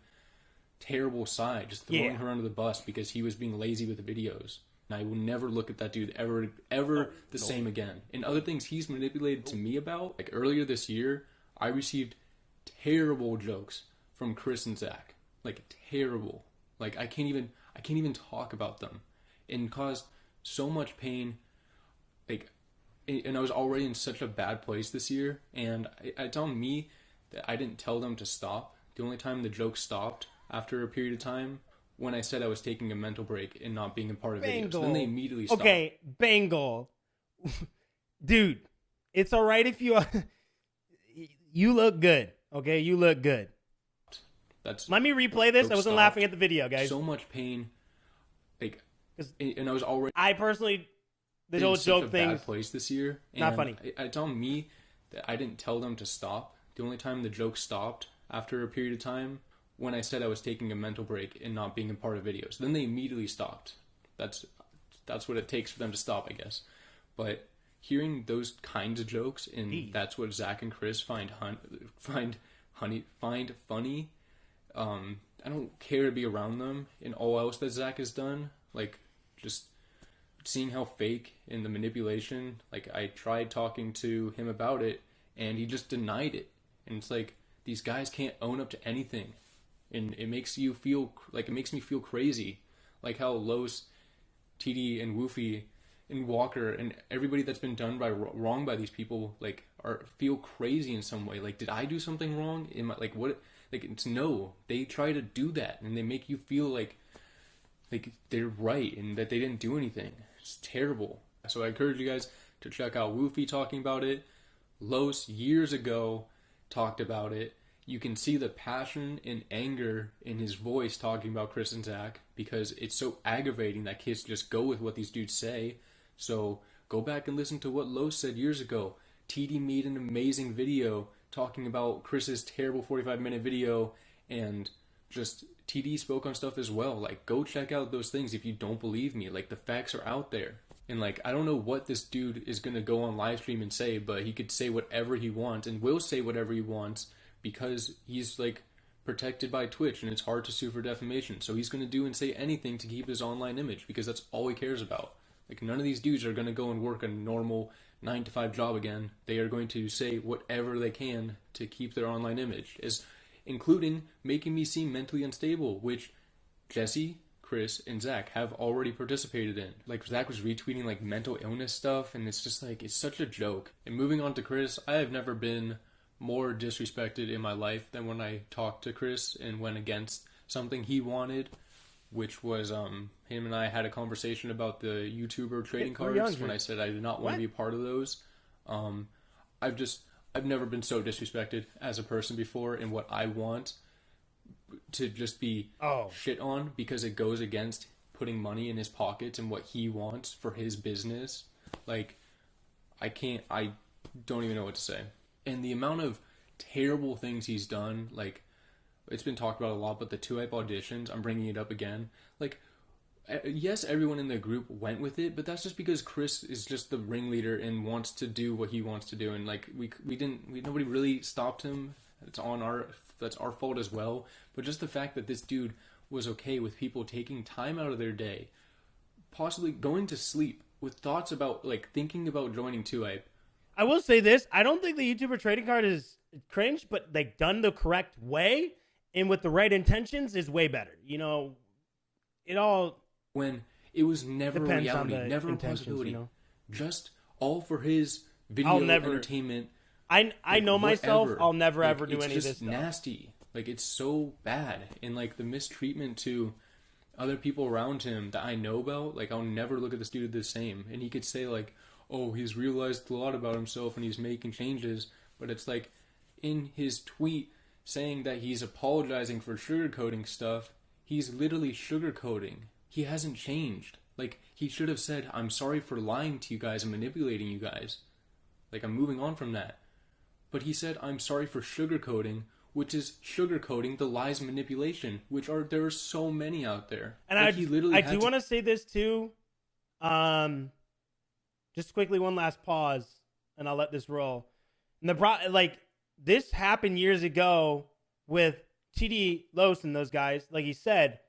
Speaker 2: terrible side, just throwing her under the bus because he was being lazy with the videos. And I will never look at that dude ever the same again. And other things he's manipulated to me about, like earlier this year, I received terrible jokes from Chris and Zach. Like terrible. Like I can't even talk about them, and caused so much pain. Like, and I was already in such a bad place this year, and it's on me that I didn't tell them to stop. The only time the joke stopped after a period of time, when I said I was taking a mental break and not being a part of videos. Then they immediately stopped.
Speaker 1: Okay, Bengal. Dude, it's all right if you you look good. Okay, you look good. Let me replay this. I wasn't laughing at the video, guys.
Speaker 2: So much pain. Like, and I was already...
Speaker 1: I personally... The whole joke thing...
Speaker 2: bad place this year.
Speaker 1: Not funny.
Speaker 2: It's on me that I didn't tell them to stop. The only time the joke stopped after a period of time, when I said I was taking a mental break and not being a part of videos. Then they immediately stopped. That's what it takes for them to stop, I guess. But hearing those kinds of jokes, and that's what Zach and Chris find funny. I don't care to be around them and all else that Zach has done. Like, just seeing how fake and the manipulation. Like, I tried talking to him about it, and he just denied it. And it's like, these guys can't own up to anything. And it makes you feel, like, it makes me feel crazy. Like how Los, TD, and Woofy, and Walker, and everybody that's been done wrong by these people, like, feel crazy in some way. Like, did I do something wrong? Like, what... Like, it's no. They try to do that, and they make you feel like they're right and that they didn't do anything. It's terrible. So I encourage you guys to check out Woofy talking about it. Los, years ago, talked about it. You can see the passion and anger in his voice talking about Chris and Zach, because it's so aggravating that kids just go with what these dudes say. So go back and listen to what Los said years ago. TD made an amazing video talking about Chris's terrible 45-minute video, and just TD spoke on stuff as well. Like, go check out those things if you don't believe me. Like, the facts are out there. And, like, I don't know what this dude is going to go on live stream and say, but he could say whatever he wants and will say whatever he wants, because he's, like, protected by Twitch, and it's hard to sue for defamation. So he's going to do and say anything to keep his online image, because that's all he cares about. Like, none of these dudes are going to go and work a normal 9-to-5 job again. They are going to say whatever they can to keep their online image, including making me seem mentally unstable, which Jesse, Chris, and Zach have already participated in. Like, Zach was retweeting, like, mental illness stuff, and it's just, like, it's such a joke. And moving on to Chris, I have never been more disrespected in my life than when I talked to Chris and went against something he wanted, which was him and I had a conversation about the YouTuber trading cards when I said I did not want to be a part of those. I've never been so disrespected as a person before, and what I want to just be shit on because it goes against putting money in his pockets and what he wants for his business. Like, I don't even know what to say. And the amount of terrible things he's done, like, it's been talked about a lot, but the 2-hype auditions, I'm bringing it up again. Like, yes, everyone in the group went with it, but that's just because Chris is just the ringleader and wants to do what he wants to do. And, like, nobody really stopped him. That's our fault as well. But just the fact that this dude was okay with people taking time out of their day, possibly going to sleep with thoughts about like thinking about joining 2A.
Speaker 1: I will say this: I don't think the YouTuber trading card is cringe, but like done the correct way and with the right intentions is way better. You know, it all
Speaker 2: when it was never a
Speaker 1: depends
Speaker 2: reality,
Speaker 1: on the
Speaker 2: never a
Speaker 1: intentions,
Speaker 2: possibility,
Speaker 1: you know?
Speaker 2: just all for his video
Speaker 1: I'll never-
Speaker 2: entertainment.
Speaker 1: I know myself.
Speaker 2: Whatever.
Speaker 1: I'll never
Speaker 2: Like,
Speaker 1: ever do any of this
Speaker 2: It's
Speaker 1: stuff.
Speaker 2: just nasty. Like, it's so bad, and like the mistreatment to other people around him that I know about. Like, I'll never look at this dude the same. And he could say like, "Oh, he's realized a lot about himself and he's making changes," but it's like in his tweet saying that he's apologizing for sugarcoating stuff. He's literally sugarcoating. He hasn't changed. Like, he should have said, "I'm sorry for lying to you guys and manipulating you guys. Like, I'm moving on from that." But he said, "I'm sorry for sugarcoating," which is sugarcoating the lies and manipulation, which there are so many out there.
Speaker 1: And
Speaker 2: like,
Speaker 1: I do want to say this too. Just quickly, one last pause, and I'll let this roll. And this happened years ago with TD Los and those guys, like he said,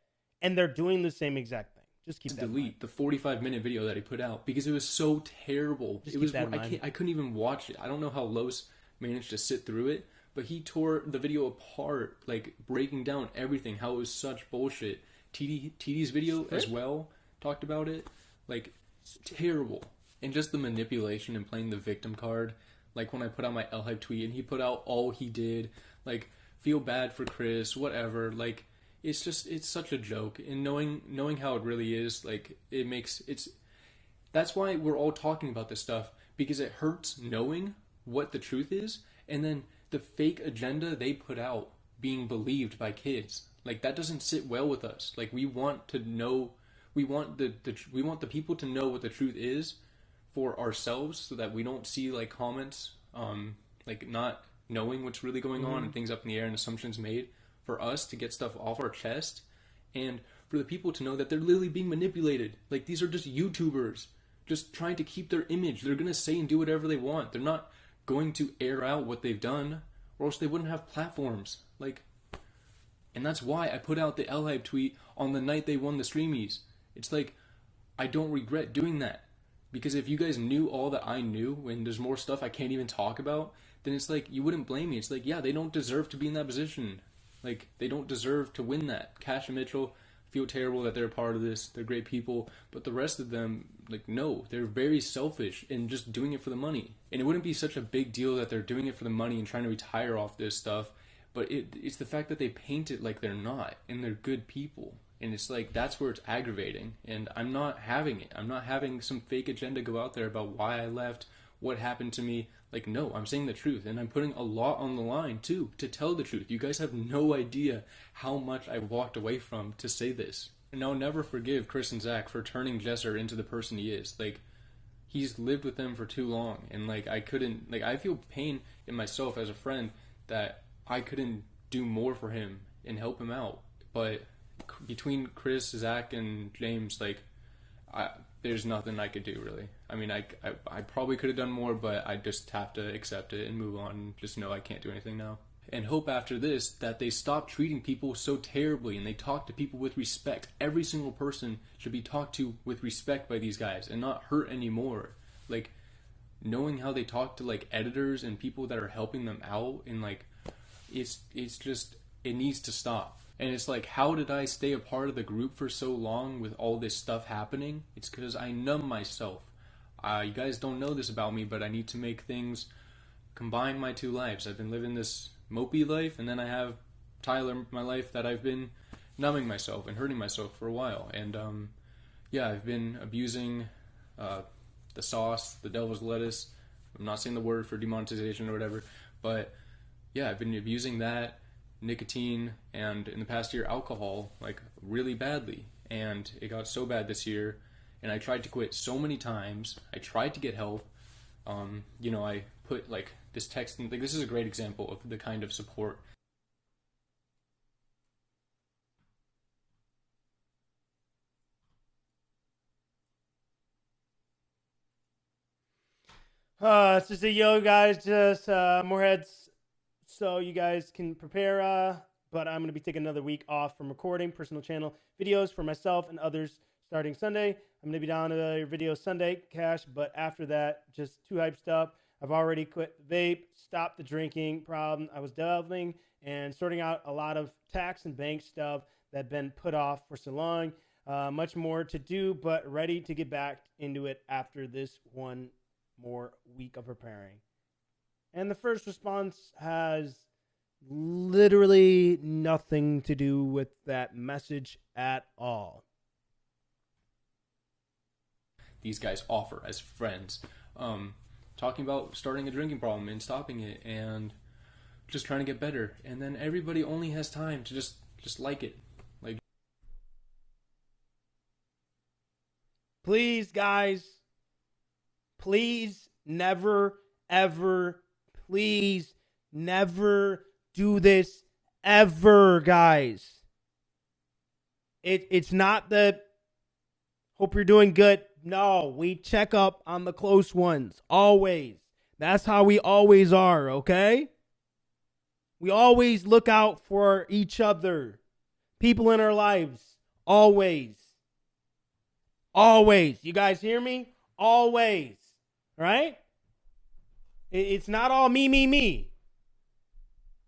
Speaker 1: and they're doing the same exact thing. Just keep that in mind.
Speaker 2: delete the 45-minute video that he put out because it was so terrible.
Speaker 1: Just
Speaker 2: It
Speaker 1: keep
Speaker 2: was
Speaker 1: that in mind.
Speaker 2: I couldn't even watch it. I don't know how Los managed to sit through it, but he tore the video apart, like breaking down everything, how it was such bullshit. TD's video as well talked about it, like terrible. And just the manipulation and playing the victim card, like when I put out my L Hype tweet and he put out all he did, like feel bad for Chris, whatever, like it's such a joke. And knowing how it really is, like that's why we're all talking about this stuff, because it hurts knowing what the truth is, and then the fake agenda they put out being believed by kids. Like, that doesn't sit well with us. Like, we want to know, we want the people to know what the truth is for ourselves, so that we don't see like comments, like not knowing what's really going on and things up in the air and assumptions made, for us to get stuff off our chest, and for the people to know that they're literally being manipulated. Like, these are just YouTubers just trying to keep their image. They're gonna say and do whatever they want. They're not going to air out what they've done, or else they wouldn't have platforms. Like, and that's why I put out the L Hype tweet on the night they won the Streamies. It's like, I don't regret doing that, because if you guys knew all that I knew, and there's more stuff I can't even talk about, then it's like, you wouldn't blame me. It's like, yeah, they don't deserve to be in that position. Like, they don't deserve to win that. Cash and Mitchell feel terrible that they're a part of this. They're great people. But the rest of them, like, no. They're very selfish and just doing it for the money. And it wouldn't be such a big deal that they're doing it for the money and trying to retire off this stuff. But it's the fact that they paint it like they're not. And they're good people. And it's like, that's where it's aggravating. And I'm not having it. I'm not having some fake agenda go out there about why I left, what happened to me. Like, no, I'm saying the truth, and I'm putting a lot on the line too to tell the truth. You guys have no idea how much I walked away from to say this. And I'll never forgive Chris and Zach for turning Jesser into the person he is. Like, he's lived with them for too long, and like, I couldn't, like, I feel pain in myself as a friend that I couldn't do more for him and help him out. But between Chris, Zach, and James, like, there's nothing I could do, really. I mean, I probably could have done more, but I just have to accept it and move on and just know I can't do anything now. And hope after this that they stop treating people so terribly and they talk to people with respect. Every single person should be talked to with respect by these guys and not hurt anymore. Like, knowing how they talk to, like, editors and people that are helping them out, and, like, it's just, it needs to stop. And it's like, how did I stay a part of the group for so long with all this stuff happening? It's because I numb myself. You guys don't know this about me, but I need to make things combine my two lives. I've been living this Mopi life, and then I have Tyler, my life, that I've been numbing myself and hurting myself for a while. And yeah, I've been abusing the sauce, the devil's lettuce. I'm not saying the word for demonetization or whatever, but yeah, I've been abusing that, nicotine, and in the past year, alcohol, like, really badly. And it got so bad this year, and I tried to quit so many times. I tried to get help. You know, I put, like, this text, and, like, this is a great example of the kind of support.
Speaker 1: It's just a yo, guys, just more heads so you guys can prepare but I'm going to be taking another week off from recording personal channel videos for myself and others starting Sunday. I'm going to be down to your video Sunday, Cash, but after that, just too hyped up. I've already quit the vape, stopped the drinking problem. I was delving and sorting out a lot of tax and bank stuff that had been put off for so long. Much more to do, but ready to get back into it after this one more week of preparing. And the first response has literally nothing to do with that message at all.
Speaker 2: These guys offer as friends, talking about starting a drinking problem and stopping it and just trying to get better. And then everybody only has time to just like it. Like,
Speaker 1: please, guys, please never, ever, please never do this ever, guys. It's not the hope you're doing good. No, we check up on the close ones, always. That's how we always are, okay? We always look out for each other. People in our lives, always. Always. You guys hear me? Always. Right? It's not all me, me, me.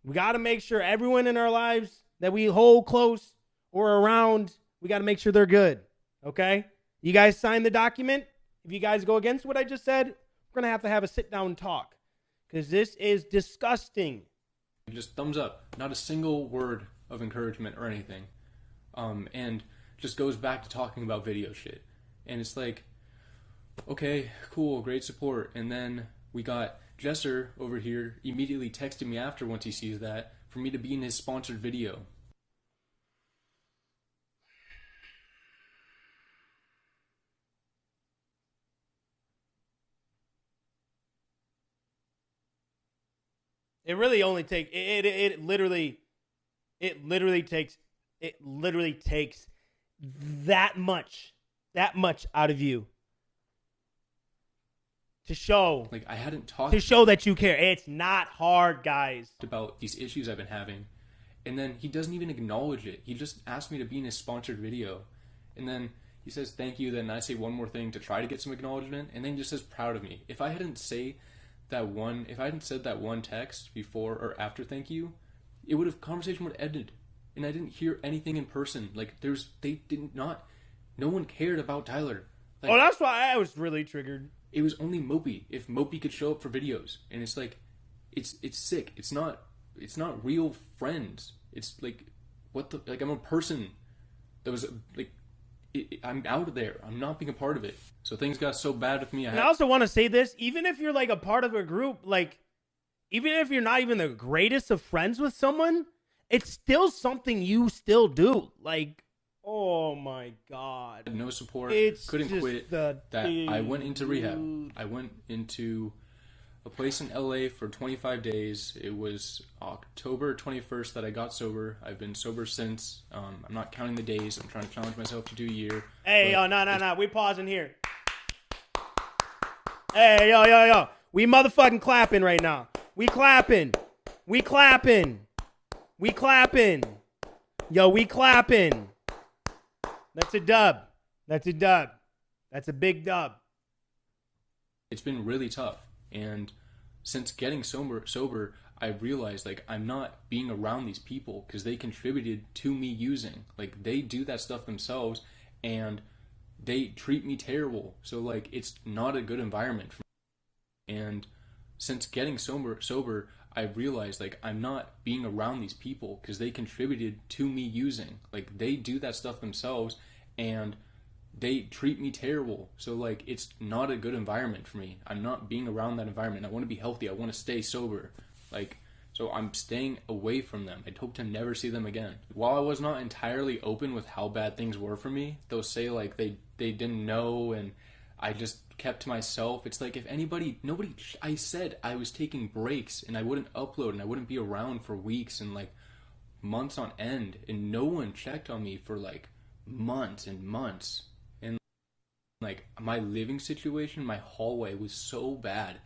Speaker 1: We got to make sure everyone in our lives that we hold close or around, we got to make sure they're good. Okay? You guys sign the document. If you guys go against what I just said, we're going to have a sit-down talk. Because this is disgusting.
Speaker 2: just thumbs up. Not a single word of encouragement or anything. And just goes back to talking about video shit. And it's like, okay, cool, great support. And then we got Jesser over here immediately texting me after once he sees that for me to be in his sponsored video.
Speaker 1: It really only takes it literally takes that much out of you to show,
Speaker 2: like, I hadn't talked
Speaker 1: to show that you care. It's not hard, guys.
Speaker 2: About these issues I've been having, and then he doesn't even acknowledge it. He just asked me to be in his sponsored video, and then he says thank you. Then I say one more thing to try to get some acknowledgement, and then he just says proud of me. If I hadn't said that one text before or after thank you, conversation would have ended, and I didn't hear anything in person. Like, no one cared about Tyler. Like,
Speaker 1: Oh, that's why I was really triggered.
Speaker 2: it was only Mopi. If Mopi could show up for videos, and it's like, it's sick. It's not real friends. It's like, I'm a person that was like, I'm out of there. I'm not being a part of it. So things got so bad with me.
Speaker 1: And I also want to say this, even if you're like a part of a group, like, even if you're not even the greatest of friends with someone, it's still something you still do. Like, oh my God.
Speaker 2: No support.
Speaker 1: It's
Speaker 2: couldn't
Speaker 1: just
Speaker 2: quit. I went into rehab. I went into a place in LA for 25 days. It was October 21st that I got sober. I've been sober since. I'm not counting the days. I'm trying to challenge myself to do a year.
Speaker 1: Hey, yo, no. We pausing here. Hey, yo. We motherfucking clapping right now. We clapping. Yo, we clapping. That's a dub. That's a big dub.
Speaker 2: It's been really tough. And since getting sober, I realized, like, I'm not being around these people because they contributed to me using. Like, they do that stuff themselves, and they treat me terrible. So, like, it's not a good environment for me. And since getting sober, I realized, like, I'm not being around these people because they contributed to me using. Like, they do that stuff themselves, and they treat me terrible. So, like, it's not a good environment for me. I'm not being around that environment. I want to be healthy. I want to stay sober. Like, so I'm staying away from them. I'd hope to never see them again. While I was not entirely open with how bad things were for me, they'll say, like, they didn't know, and I just kept to myself. It's like, if I said I was taking breaks, and I wouldn't upload, and I wouldn't be around for weeks and, like, months on end, and no one checked on me for, like, months and months. And, like, my living situation, my hallway was so bad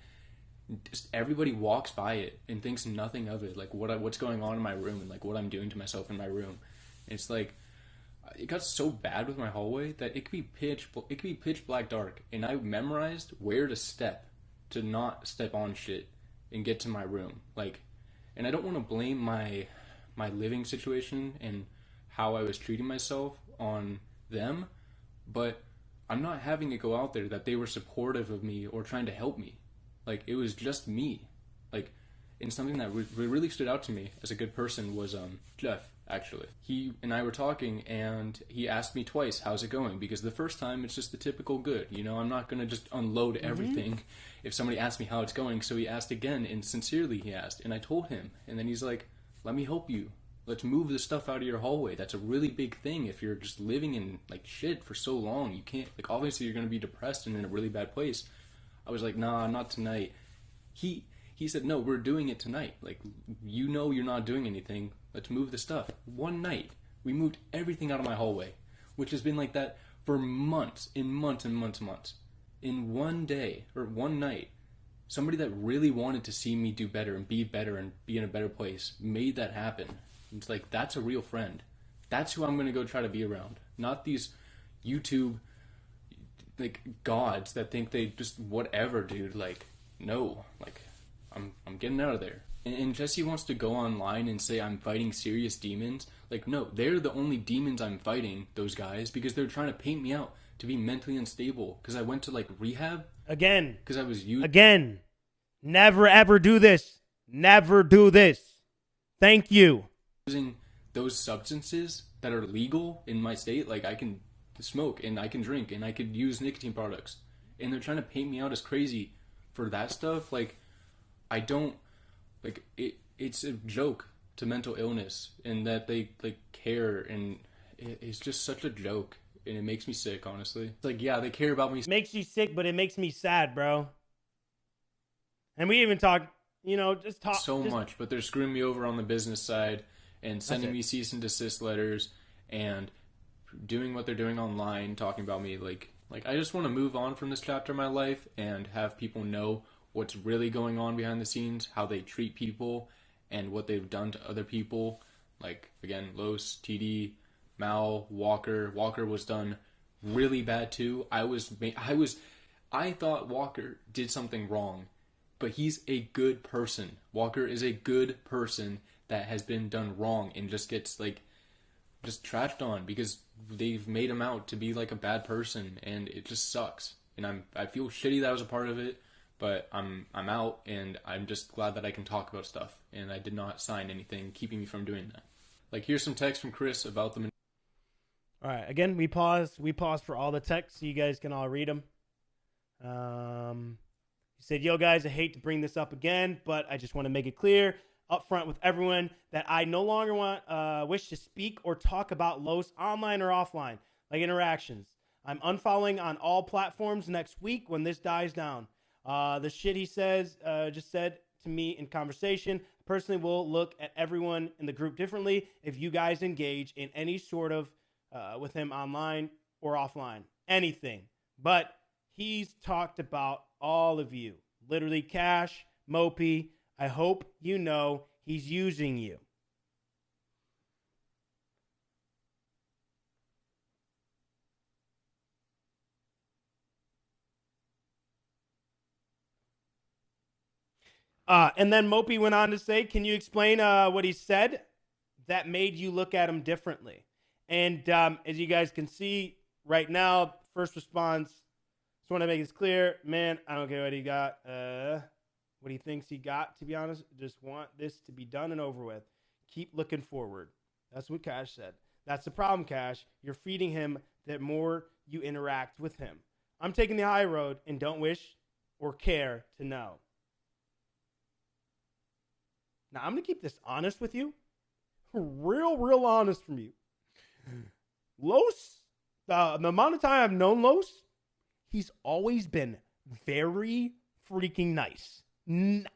Speaker 2: just everybody walks by it and thinks nothing of it, like what's going on in my room and like what I'm doing to myself in my room. And it's like it got so bad with my hallway that it could be pitch black dark, and I memorized where to step to not step on shit and get to my room. Like, and I don't want to blame my living situation and how I was treating myself on them, but I'm not having it go out there that they were supportive of me or trying to help me. Like, it was just me. Like, and something that really stood out to me as a good person was Jeff, actually. He and I were talking, and he asked me twice, how's it going? Because the first time, it's just the typical good. You know, I'm not going to just unload everything if somebody asks me how it's going. So he asked again, and sincerely he asked. And I told him. And then he's like, let me help you. Let's move the stuff out of your hallway. That's a really big thing. If you're just living in, like, shit for so long, you can't, like, obviously you're going to be depressed and in a really bad place. I was like, nah, not tonight. He said, no, we're doing it tonight. Like, you know you're not doing anything. Let's move the stuff. One night, we moved everything out of my hallway, which has been like that for months and months and months and months. In one day, or one night, somebody that really wanted to see me do better and be in a better place made that happen. It's like, that's a real friend. That's who I'm going to go try to be around. Not these YouTube, like, gods that think they just whatever, dude. Like, no. Like, I'm getting out of there. And Jesse wants to go online and say I'm fighting serious demons. Like, no, they're the only demons I'm fighting, those guys, because they're trying to paint me out to be mentally unstable. Because I went to, like, rehab.
Speaker 1: Again.
Speaker 2: Because I was used.
Speaker 1: Again. Never, ever do this. Never do this. Thank you.
Speaker 2: Using those substances that are legal in my state. Like, I can smoke and I can drink and I could use nicotine products. And they're trying to paint me out as crazy for that stuff. Like, I don't. Like, it's a joke to mental illness, and that they, like, care, and it's just such a joke, and it makes me sick, honestly. It's like, yeah, they care about me.
Speaker 1: It makes you sick, but it makes me sad, bro. And we even talk,
Speaker 2: Much, but they're screwing me over on the business side, and sending me cease and desist letters, and doing what they're doing online, talking about me, like I just want to move on from this chapter of my life, and have people know what's really going on behind the scenes, how they treat people, and what they've done to other people. Like, again, Los, TD, Mal, Walker. Walker was done really bad too. I thought Walker did something wrong, but he's a good person. Walker is a good person that has been done wrong and just gets, like, just trashed on because they've made him out to be like a bad person, and it just sucks. And I feel shitty that I was a part of it. But I'm out, and I'm just glad that I can talk about stuff. And I did not sign anything keeping me from doing that. Like, here's some text from Chris about them.
Speaker 1: All right. Again, we pause for all the texts so you guys can all read them. He said, yo, guys, I hate to bring this up again, but I just want to make it clear up front with everyone that I no longer wish to speak or talk about Los online or offline, like interactions. I'm unfollowing on all platforms next week when this dies down. The shit he says, just said to me in conversation, personally will look at everyone in the group differently if you guys engage in any sort of, with him online or offline, anything. But he's talked about all of you, literally Cash, Mopi. I hope you know he's using you. And then Mopi went on to say, can you explain what he said that made you look at him differently? And as you guys can see right now, first response, just want to make this clear. Man, I don't care what he got, what he thinks he got, to be honest. Just want this to be done and over with. Keep looking forward. That's what Cash said. That's the problem, Cash. You're feeding him the more you interact with him. I'm taking the high road and don't wish or care to know. Now, I'm going to keep this honest with you. Real honest from you. Los, the amount of time I've known Los, he's always been very freaking nice.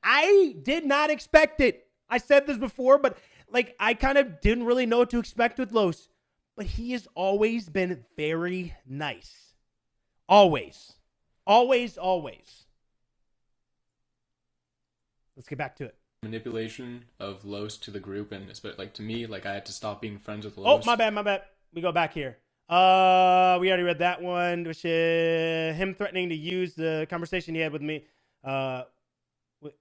Speaker 1: I did not expect it. I said this before, but like I kind of didn't really know what to expect with Los. But he has always been very nice. Always. Always. Let's get back to it.
Speaker 2: Manipulation of Los to the group, and like to me, like I had to stop being friends with
Speaker 1: Oh,
Speaker 2: Los.
Speaker 1: my bad. We go back here. We already read that one, which is him threatening to use the conversation he had with me.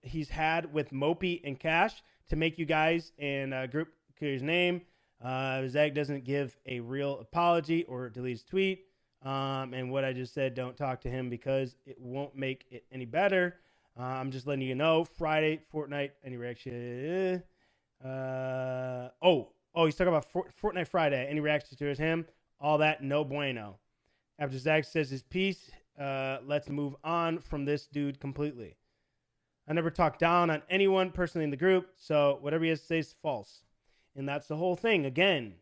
Speaker 1: He's had with Mopi and Cash to make you guys and group clear his name. Zach doesn't give a real apology or deletes tweet. And what I just said, don't talk to him because it won't make it any better. I'm just letting you know. Friday, Fortnite, any reaction? He's talking about Fortnite Friday. Any reaction to him? All that, no bueno. After Zach says his piece, let's move on from this dude completely. I never talked down on anyone personally in the group, so whatever he has to say is false. And that's the whole thing. Again,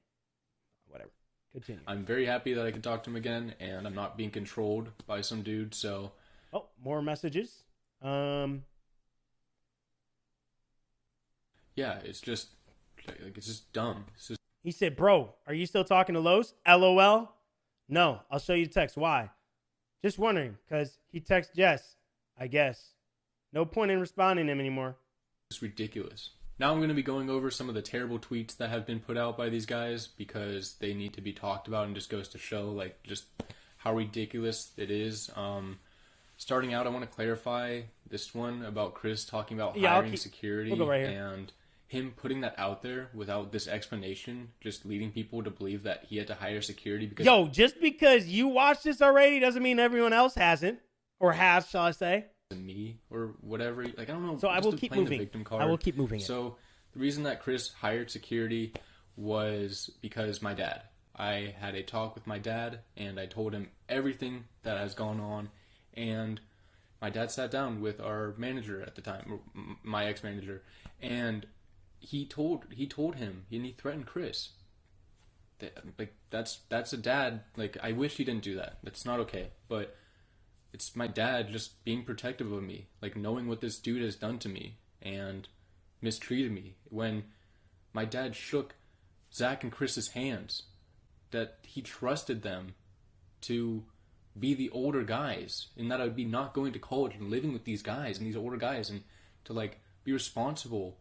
Speaker 1: whatever. Continue.
Speaker 2: I'm very happy that I can talk to him again, and I'm not being controlled by some dude, so...
Speaker 1: Oh, more messages.
Speaker 2: Yeah, it's just dumb. It's just...
Speaker 1: He said, bro, are you still talking to Los? LOL? No, I'll show you the text. Why? Just wondering, because he texted yes, I guess. No point in responding to him anymore.
Speaker 2: It's ridiculous. Now I'm going to be going over some of the terrible tweets that have been put out by these guys because they need to be talked about, and just goes to show like just how ridiculous it is. Starting out, I want to clarify this one about Chris talking about hiring security,
Speaker 1: we'll go right here.
Speaker 2: And him putting that out there without this explanation, just leading people to believe that he had to hire security. Because
Speaker 1: just because you watched this already doesn't mean everyone else hasn't, or has, shall I say?
Speaker 2: Me or whatever, like I don't know.
Speaker 1: So I will keep moving. I will keep moving.
Speaker 2: So the reason that Chris hired security was because my dad. I had a talk with my dad, and I told him everything that has gone on. And my dad sat down with our manager at the time, my ex-manager, and he told him, and he threatened Chris. That's a dad. Like, I wish he didn't do that. That's not okay. But it's my dad just being protective of me, like knowing what this dude has done to me and mistreated me. When my dad shook Zach and Chris's hands, that he trusted them to be the older guys, and that I would be not going to college and living with these guys and these older guys, and to like be responsible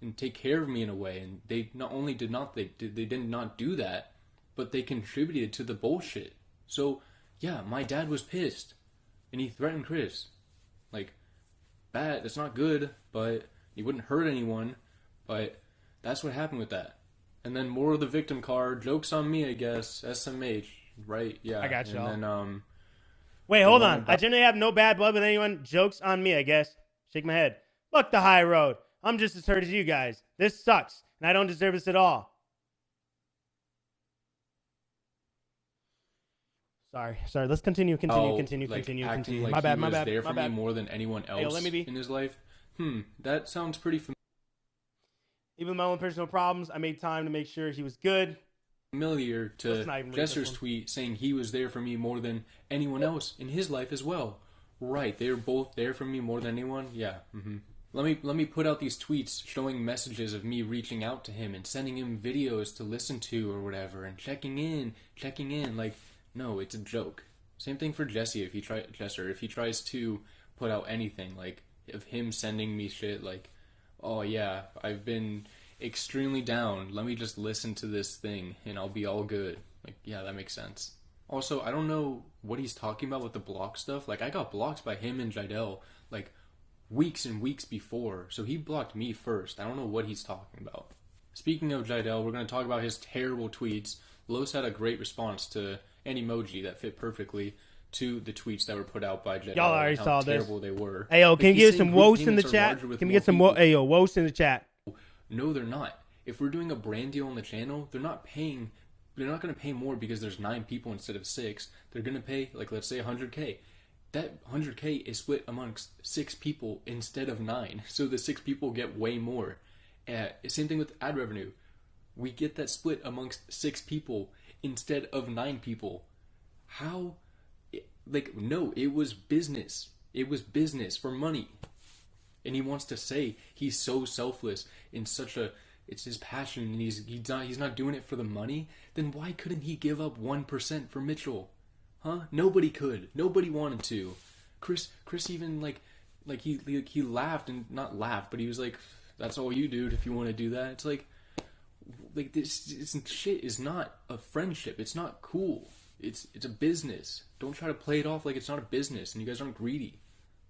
Speaker 2: and take care of me in a way. And they not only did not do that, but they contributed to the bullshit. So yeah, my dad was pissed, and he threatened Chris. Like, bad. That's not good, but he wouldn't hurt anyone. But that's what happened with that. And then more of the victim card. Joke's on me, I guess. SMH, right? Yeah.
Speaker 1: I got you.
Speaker 2: And then
Speaker 1: wait, hold on. I generally have no bad blood with anyone. Joke's on me, I guess. Shake my head. Fuck the high road. I'm just as hurt as you guys. This sucks, and I don't deserve this at all. Sorry. Let's continue. Continue.
Speaker 2: Like
Speaker 1: My bad.
Speaker 2: He was there for me more than anyone else
Speaker 1: let me be.
Speaker 2: in his life. That sounds pretty
Speaker 1: Even with my own personal problems, I made time to make sure he was good.
Speaker 2: familiar to Jesser's tweet saying he was there for me more than anyone else in his life as well. Right, they were both there for me more than anyone. Yeah. Let me put out these tweets showing messages of me reaching out to him and sending him videos to listen to or whatever, and checking in. Like, no, it's a joke. Same thing for Jesse. If he tries to put out anything, like of him sending me shit like, oh yeah, I've been extremely down, let me just listen to this thing and I'll be all good. Like, yeah, that makes sense. Also, I don't know what he's talking about with the block stuff. Like, I got blocked by him and Jidel like weeks and weeks before, so he blocked me first. I don't know what he's talking about. Speaking of Jidel, we're going to talk about his terrible tweets. Los had a great response to an emoji that fit perfectly to the tweets that were put out by Jidel.
Speaker 1: Y'all already saw
Speaker 2: this. How terrible they were.
Speaker 1: Hey, yo, can you get some woes in the chat? Can we get some woes in the chat?
Speaker 2: No, they're not. If we're doing a brand deal on the channel, they're not going to pay more because there's 9 people instead of 6. They're going to pay, like, let's say $100K. That $100K is split amongst 6 people instead of 9. So the 6 people get way more. Same thing with ad revenue. We get that split amongst 6 people instead of 9 people. How? Like, no, it was business. It was business for money. And he wants to say he's so selfless in such a, it's his passion, and he's not doing it for the money. Then why couldn't he give up 1% for Mitchell? Huh? Nobody could. Nobody wanted to. Chris even, like, like he laughed, and not laughed, but he was like, "That's all you, dude. If you want to do that." It's like this shit is not a friendship. It's not cool. It's a business. Don't try to play it off like it's not a business, and you guys aren't greedy.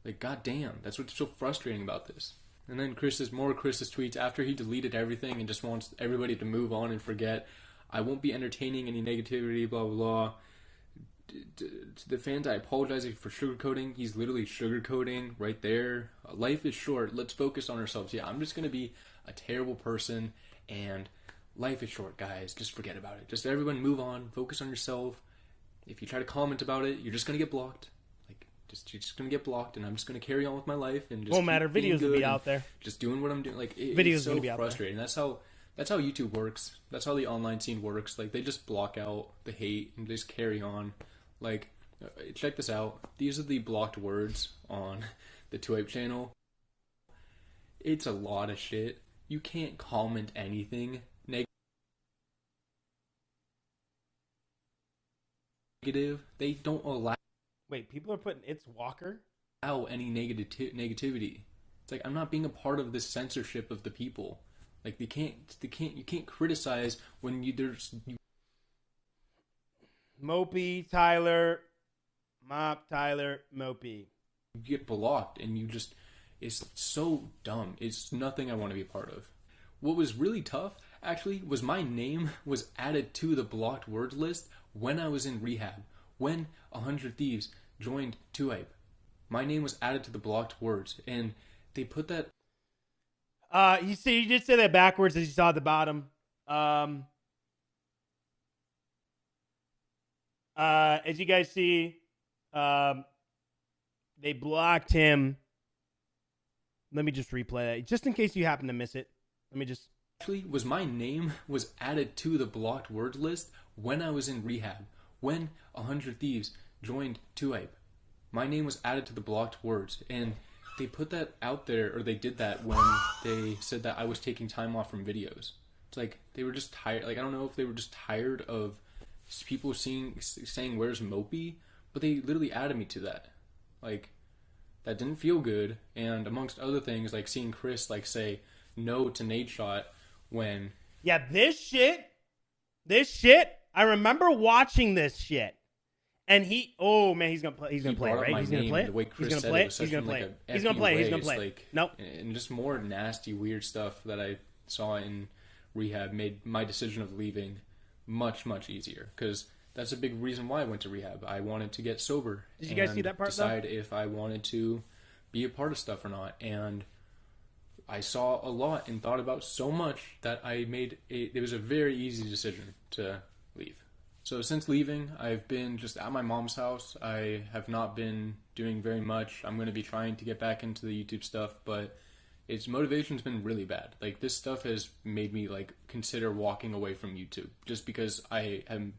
Speaker 2: Like, goddamn, that's what's so frustrating about this. And then Chris's tweets after he deleted everything and just wants everybody to move on and forget. I won't be entertaining any negativity, blah, blah, blah. To the fans, I apologize for sugarcoating. He's literally sugarcoating right there. Life is short. Let's focus on ourselves. Yeah, I'm just going to be a terrible person, and life is short, guys. Just forget about it. Just everyone move on. Focus on yourself. If you try to comment about it, you're just going to get blocked. You're just gonna get blocked, and I'm just gonna carry on with my life and just
Speaker 1: won't matter. Videos will be out there.
Speaker 2: Just doing what I'm doing. Like
Speaker 1: videos
Speaker 2: it's so
Speaker 1: gonna be out
Speaker 2: frustrating.
Speaker 1: There.
Speaker 2: That's how YouTube works. That's how the online scene works. Like they just block out the hate and just carry on. Like check this out. These are the blocked words on the 2Hype channel. It's a lot of shit. You can't comment anything negative. They don't allow.
Speaker 1: Wait, people are putting "It's Walker"
Speaker 2: out any negativity. It's like I'm not being a part of this censorship of the people. Like you can't criticize when there's
Speaker 1: Mopi, Tyler, Mop, Tyler, Mopi.
Speaker 2: You get blocked, and it's so dumb. It's nothing I want to be a part of. What was really tough actually was my name was added to the blocked words list when I was in rehab. When 100 Thieves joined 2Hype, my name was added to the blocked words, and they put that.
Speaker 1: You did say that backwards, as you saw at the bottom. As you guys see, they blocked him. Let me just replay that, just in case you happen to miss it. Let me just.
Speaker 2: Actually, was my name was added to the blocked words list when I was in rehab. When 100 Thieves joined 2Hype, my name was added to the blocked words, and they put that out there, or they did that when they said that I was taking time off from videos. It's like they were just tired. Like I don't know if they were just tired of people saying "Where's Mopi?" But they literally added me to that. Like that didn't feel good, and amongst other things, like seeing Chris like say no to Nade Shot when
Speaker 1: this shit. I remember watching this shit, and he's gonna play. He's gonna play it, right? He's gonna play it.
Speaker 2: The way Chris
Speaker 1: he's gonna
Speaker 2: said
Speaker 1: play
Speaker 2: it was such
Speaker 1: He's gonna
Speaker 2: in,
Speaker 1: play
Speaker 2: like,
Speaker 1: it. He's gonna play it. He's gonna play it.
Speaker 2: Like,
Speaker 1: Nope.
Speaker 2: And just more nasty, weird stuff that I saw in rehab made my decision of leaving much, much easier. Because that's a big reason why I went to rehab. I wanted to get sober.
Speaker 1: Did you guys see that part?
Speaker 2: Decide if I wanted to be a part of stuff or not. And I saw a lot and thought about so much that I made it was a very easy decision to leave. So since leaving, I've been just at my mom's house. I have not been doing very much. I'm going to be trying to get back into the YouTube stuff, but its motivation's been really bad. Like this stuff has made me like consider walking away from YouTube just because I'm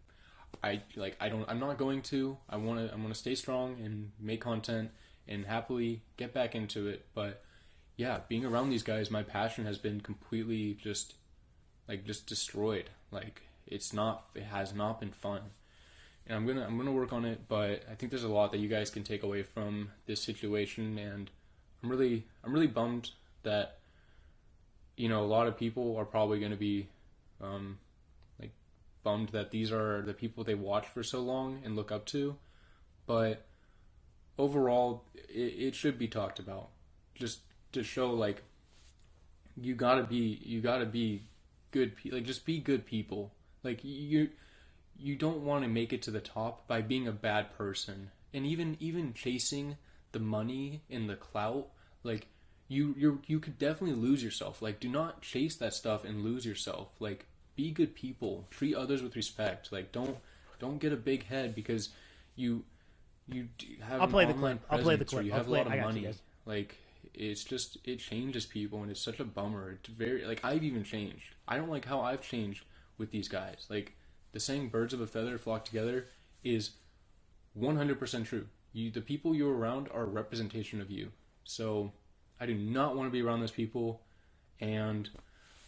Speaker 2: not going to. I want to stay strong and make content and happily get back into it, but yeah, being around these guys, my passion has been completely just destroyed. Like it has not been fun. And I'm gonna work on it, but I think there's a lot that you guys can take away from this situation, and I'm really bummed that a lot of people are probably gonna be like bummed that these are the people they watch for so long and look up to, but overall it should be talked about, just to show like you gotta be good like just be good people. Like you don't want to make it to the top by being a bad person, and even chasing the money and the clout. Like you could definitely lose yourself. Like do not chase that stuff and lose yourself. Like be good people, treat others with respect. Like don't get a big head because you have an online presence or you have a lot of money. Like it changes people, and it's such a bummer. It's very like I've even changed. I don't like how I've changed with these guys. Like the saying "birds of a feather flock together" is 100% true. The people you're around are a representation of you. So I do not want to be around those people, and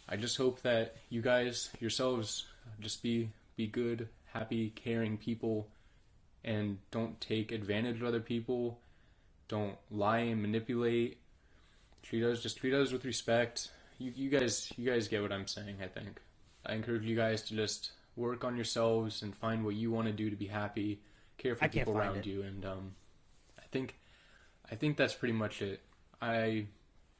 Speaker 2: I just hope that you guys yourselves just be good, happy, caring people, and don't take advantage of other people. Don't lie and manipulate. Just treat others with respect. You guys get what I'm saying, I think. I encourage you guys to just work on yourselves and find what you want to do to be happy, care for people around you, and I think that's pretty much it. I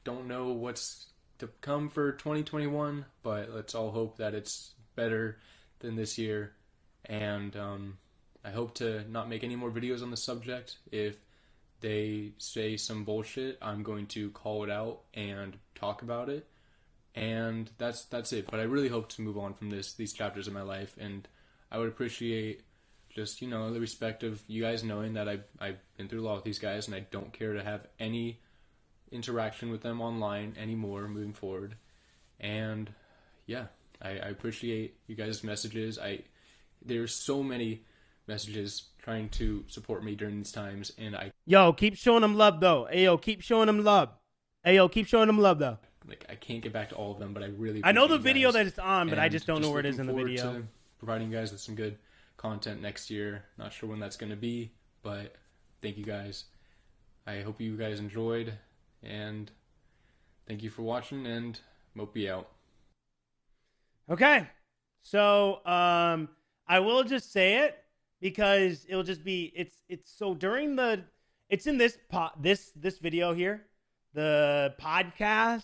Speaker 2: don't know what's to come for 2021, but let's all hope that it's better than this year. And I hope to not make any more videos on the subject. If they say some bullshit, I'm going to call it out and talk about it. And that's it. But I really hope to move on from these chapters of my life, and I would appreciate just, the respect of you guys knowing that I've been through a lot with these guys, and I don't care to have any interaction with them online anymore moving forward. And yeah, I appreciate you guys' messages. There's so many messages trying to support me during these times, and
Speaker 1: Yo, keep showing them love though. Ayo, keep showing them love. Ayo, keep showing them love though.
Speaker 2: I can't get back to all of them, but I really
Speaker 1: I know the
Speaker 2: appreciate
Speaker 1: video
Speaker 2: you guys.
Speaker 1: that it's on, but I just don't know where it is in the
Speaker 2: Looking
Speaker 1: video.
Speaker 2: forward to providing you guys with some good content next year. Not sure when that's going to be, but thank you guys. I hope you guys enjoyed, and thank you for watching, and Mopi out.
Speaker 1: Okay. So, I will just say it because it'll just be, it's so during it's in this video here, the podcast